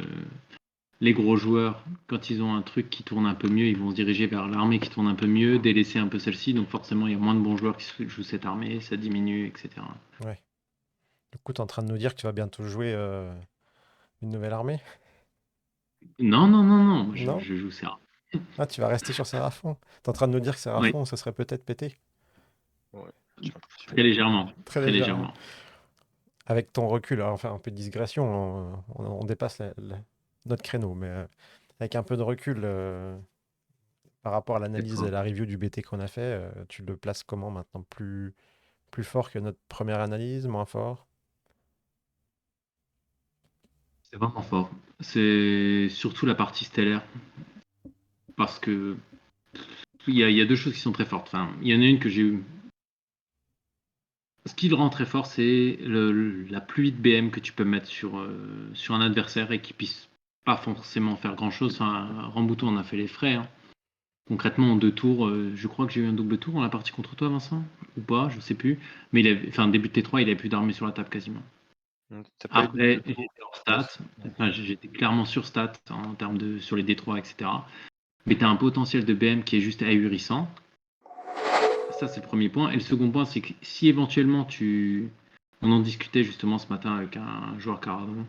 S2: les gros joueurs, quand ils ont un truc qui tourne un peu mieux, ils vont se diriger vers l'armée qui tourne un peu mieux, délaisser un peu celle-ci. Donc forcément, il y a moins de bons joueurs qui jouent cette armée, ça diminue, etc.
S1: Ouais. Du coup, tu es en train de nous dire que tu vas bientôt jouer une nouvelle armée?
S2: Non, non, non, non, moi,
S1: Non?
S2: je joue ça.
S1: Ah, tu vas rester sur Seraphon. Tu es en train de nous dire que
S2: Oui,
S1: Seraphon, ça serait peut-être pété?
S3: ouais, j'ai l'impression.
S2: très légèrement,
S1: Très
S2: très
S1: légèrement.
S2: légèrement.
S1: Avec ton recul, alors, enfin un peu de digression, on dépasse notre créneau, mais avec un peu de recul par rapport à l'analyse et la review du BT qu'on a fait, tu le places comment maintenant? Plus fort que notre première analyse, moins fort?
S2: C'est vraiment fort. C'est surtout la partie stellaire, parce que il y a deux choses qui sont très fortes. Enfin, il y en a une que j'ai eu. Ce qui le rend très fort, c'est la pluie de BM que tu peux mettre sur un adversaire et qui puisse pas forcément faire grand-chose. Enfin, Rambuteau en a fait les frais. Hein. Concrètement, en 2 tours, je crois que j'ai eu un double tour dans la partie contre toi, Vincent, ou pas, je sais plus. Mais enfin, début de T3, il avait plus d'armée sur la table quasiment.
S3: T'as pas eu de
S2: Après,
S3: double tour?
S2: j'étais hors stat. Enfin, j'étais clairement sur stat en termes de sur les D3, etc. Mais tu as un potentiel de BM qui est juste ahurissant. Ça, c'est le premier point. Et le second point, c'est que si éventuellement tu. On en discutait justement ce matin avec un joueur Caradon.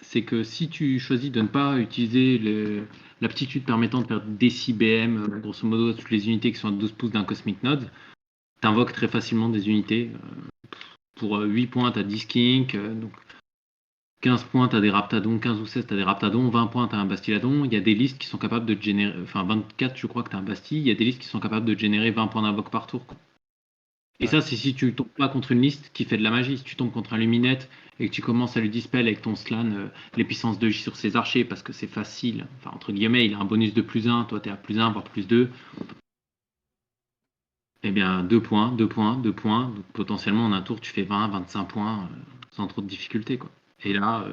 S2: C'est que si tu choisis de ne pas utiliser l'aptitude permettant de faire des 6 BM, grosso modo, toutes les unités qui sont à 12 pouces d'un Cosmic Node, tu invoques très facilement des unités. Pour 8 points, tu as 10 Skink, donc 15 points, tu as des Raptadons, 15 ou 16, tu as des Raptadons, 20 points, tu as un Bastiladon. Il y a des listes qui sont capables de générer. Enfin, 24, je crois que tu as un Bastille. Il y a des listes qui sont capables de générer 20 points d'invoque par tour. Quoi. Et
S1: Ouais.
S2: ça, c'est si tu tombes pas contre une liste qui fait de la magie. Si tu tombes contre un Luminette et que tu commences à lui dispel avec ton slan les puissances de J sur ses archers parce que c'est facile, enfin, entre guillemets, il a un bonus de +1, toi tu es à +1, voire +2, eh bien 2 points, 2 points, 2 points. Donc potentiellement en un tour, tu fais 20, 25 points sans trop de difficulté. Quoi. Et là,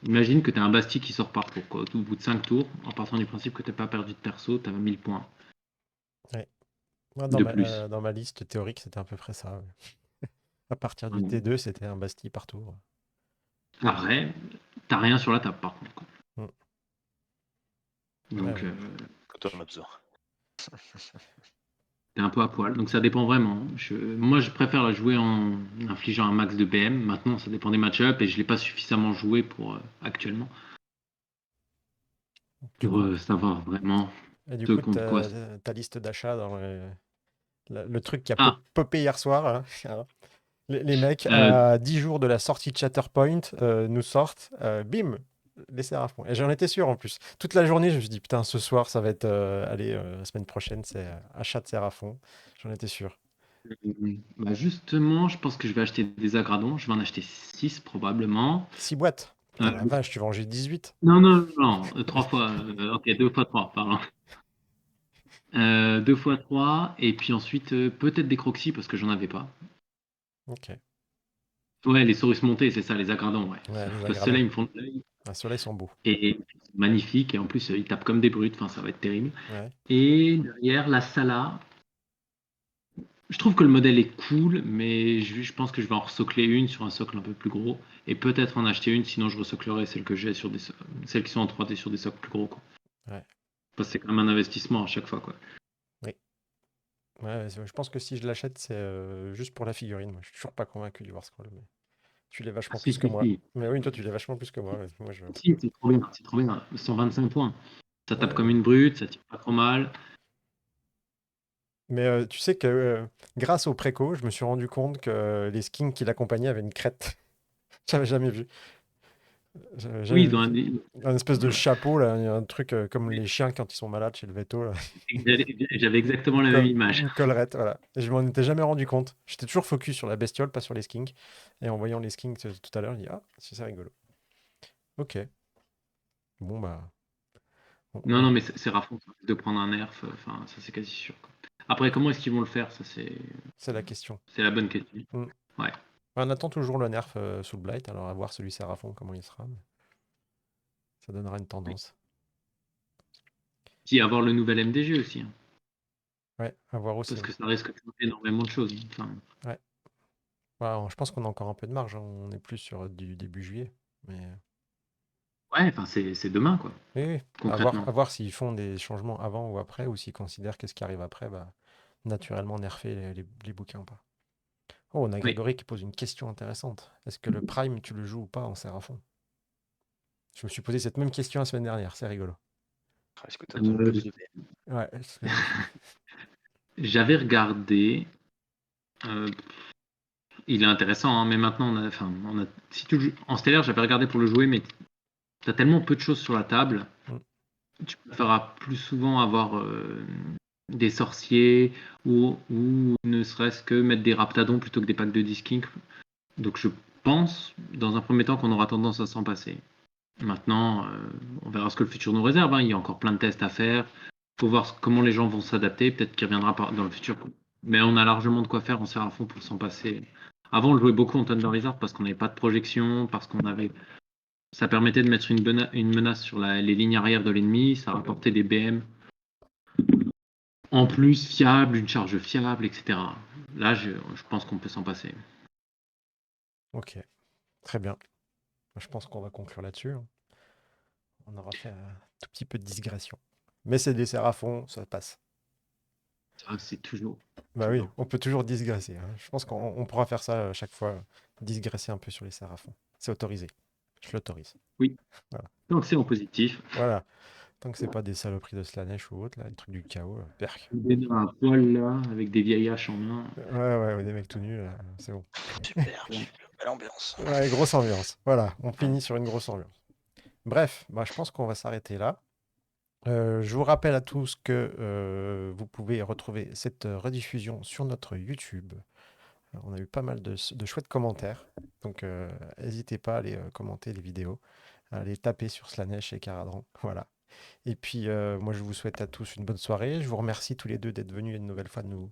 S2: imagine que tu as un Basti qui sort par tour. Quoi. Au bout de 5 tours, en partant du principe que tu n'as pas perdu de perso, tu as 1000 points
S1: Ouais. Moi,
S2: de plus.
S1: dans ma liste théorique, c'était à peu près ça. Ouais. À partir du
S2: Mm.
S1: T2, c'était un Bastille partout.
S2: Après, t'as rien sur la table par contre. Quoi.
S1: Mm. Ouais,
S2: Donc,
S1: ouais.
S3: Quand on a besoin.
S2: t'es un peu à poil. Donc ça dépend vraiment. Moi, je préfère la jouer en infligeant un max de BM. Maintenant, ça dépend des match-up et je l'ai pas suffisamment joué pour actuellement
S1: Du
S2: pour
S1: coup,
S2: savoir vraiment
S1: et du
S2: ce
S1: coup
S2: contre quoi.
S1: ta liste d'achat dans le truc qui a
S2: Ah,
S1: popé hier soir, hein. Les mecs,
S2: euh,
S1: à 10 jours de la sortie de Shatterpoint, nous sortent, bim, les Séraphons. Et j'en étais sûr en plus. Toute la journée, je me suis dit, putain, ce soir, ça va être. Allez, la semaine prochaine, c'est achat de Séraphon. J'en étais sûr.
S2: bah justement, je pense que je vais acheter des agradons. Je vais en acheter 6 probablement.
S1: 6 boîtes.
S2: Euh,
S1: Putain, la vache, tu vas en ranger 18.
S2: non, non, non, 3 fois. Ok, 2 fois 3, pardon. 2 fois 3 et puis ensuite peut-être des croxy parce que j'en avais pas.
S1: Ok.
S2: Ouais, les Saurus montés, c'est ça, les agradons, ouais.
S1: Ouais, les
S2: Parce que ceux-là,
S1: agradons.
S2: ils me font de l'œil.
S1: Ah, ceux-là, ils sont beaux.
S2: Et magnifique. Et en plus, ils tapent comme des brutes. Enfin, ça va être terrible.
S1: Ouais.
S2: Et derrière, la Sala. Je trouve que le modèle est cool, mais je pense que je vais en resocler une sur un socle un peu plus gros. Et peut-être en acheter une, sinon je resoclerai celles que j'ai sur celles qui sont en 3D sur des socles plus gros. Quoi.
S1: Ouais.
S2: Parce que c'est quand même un investissement à chaque fois. Quoi.
S1: Oui. Ouais, je pense que si je l'achète, c'est juste pour la figurine. Moi, je suis toujours pas convaincu du War Scroll, mais tu l'es
S2: Ah,
S1: vachement
S2: si,
S1: plus que
S2: si,
S1: moi.
S2: si.
S1: Mais oui, toi, tu l'es vachement plus que moi. Ouais. Moi,
S2: Si, c'est trop bien. C'est trop bien. 125 points. Ça tape comme
S1: Ouais.
S2: une brute, ça tire pas trop mal.
S1: Mais tu sais que grâce au préco, je me suis rendu compte que les skins qui l'accompagnaient avaient une crête. J'avais jamais vu.
S2: Oui,
S1: J'avais un espèce de chapeau, là, il y a un truc comme les chiens quand ils sont malades chez le veto, là.
S2: j'avais exactement
S1: Une,
S2: la même
S1: col-
S2: image.
S1: une collerette, voilà. Et je m'en étais jamais rendu compte. J'étais toujours focus sur la bestiole, pas sur les skinks. Et en voyant les skinks tout à l'heure, je dis, ah, c'est rigolo. Ok. Bon, bah.
S2: Non, non, mais c'est Rafon de prendre un nerf, enfin, ça c'est quasi sûr, quoi. Après, comment est-ce qu'ils vont le faire? Ça,
S1: C'est la question.
S2: c'est la bonne question.
S1: Mm.
S2: Ouais.
S1: On attend toujours le nerf sous le Blight, alors à voir celui Seraphon comment il sera. Mais ça donnera une
S2: Oui.
S1: tendance.
S2: Puis avoir le nouvel MDG aussi, hein,
S1: Ouais, à voir aussi.
S2: parce que ça risque de changer énormément de choses. Enfin,
S1: Ouais. Ouais, je pense qu'on a encore un peu de marge, hein. On est plus sur du début juillet. Mais
S2: ouais, enfin, c'est demain, quoi,
S1: oui, oui.
S2: concrètement.
S1: À voir s'ils font des changements avant ou après, ou s'ils considèrent que ce qui arrive après va naturellement nerfer les bouquins ou pas. Oh, on a
S2: Oui.
S1: Grégory qui pose une question intéressante. Est-ce que le Prime, tu le joues ou pas en Séraphon? Je me suis posé cette même question la semaine dernière, c'est rigolo.
S3: Est-ce que tu as besoin de plus de VM?
S1: Ouais,
S2: J'avais regardé. euh, il est intéressant, hein, mais maintenant, si tu en stellaire, j'avais regardé pour le jouer, mais tu as tellement peu de choses sur la table.
S1: Mm.
S2: Tu préféreras plus souvent avoir des sorciers ou ne serait-ce que mettre des raptadons plutôt que des packs de Disking. Donc je pense, dans un premier temps, qu'on aura tendance à s'en passer. Maintenant, on verra ce que le futur nous réserve, hein. Il y a encore plein de tests à faire. Il faut voir comment les gens vont s'adapter. Peut-être qu'il reviendra dans le futur. Mais on a largement de quoi faire en Seraphon pour s'en passer. Avant, on jouait beaucoup en Thunder Lizard parce qu'on n'avait pas de projection, parce qu'on avait. Ça permettait de mettre une menace sur les lignes arrière de l'ennemi. Ça rapportait des BM en plus fiables, une charge fiable, etc. Là, je pense qu'on peut s'en passer.
S1: Ok, très bien. Je pense qu'on va conclure là-dessus, hein. On aura fait un tout petit peu de digression. Mais c'est des Séraphons, ça passe.
S2: C'est vrai que c'est toujours.
S1: Bah oui, on peut toujours digresser, hein. Je pense qu'on pourra faire ça chaque fois, digresser un peu sur les Séraphons. C'est autorisé. Je l'autorise.
S2: Oui.
S1: Voilà.
S2: Donc c'est en positif.
S1: Voilà. Tant que c'est pas des saloperies de Slanesh ou autre, là, les trucs du chaos, perk.
S2: On a un poil là, avec des vieilles haches en main.
S1: Ouais, des mecs tout nus, là, c'est bon.
S3: Super,
S2: Bon.
S3: belle ambiance.
S1: Ouais, grosse ambiance. Voilà, on finit sur une grosse ambiance. Bref, bah, je pense qu'on va s'arrêter là. Je vous rappelle à tous que vous pouvez retrouver cette rediffusion sur notre YouTube. On a eu pas mal de chouettes commentaires, donc n'hésitez pas à aller commenter les vidéos, à aller taper sur Slanesh et Caradran. Voilà. Et puis, moi, je vous souhaite à tous une bonne soirée. Je vous remercie tous les deux d'être venus une nouvelle fois nous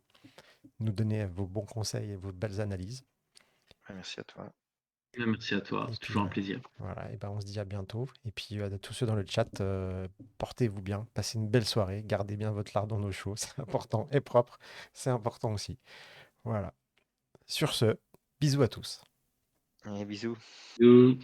S1: donner vos bons conseils et vos belles analyses.
S3: Merci à toi.
S2: Merci à toi,
S1: Et
S2: c'est
S1: puis,
S2: toujours un plaisir.
S1: voilà, et ben, on se dit à bientôt. Et puis, à tous ceux dans le chat, portez-vous bien, passez une belle soirée, gardez bien votre lard dans nos chauds, c'est important, et propre, c'est important aussi. Voilà. Sur ce, bisous à tous.
S3: Et bisous.
S2: Euh,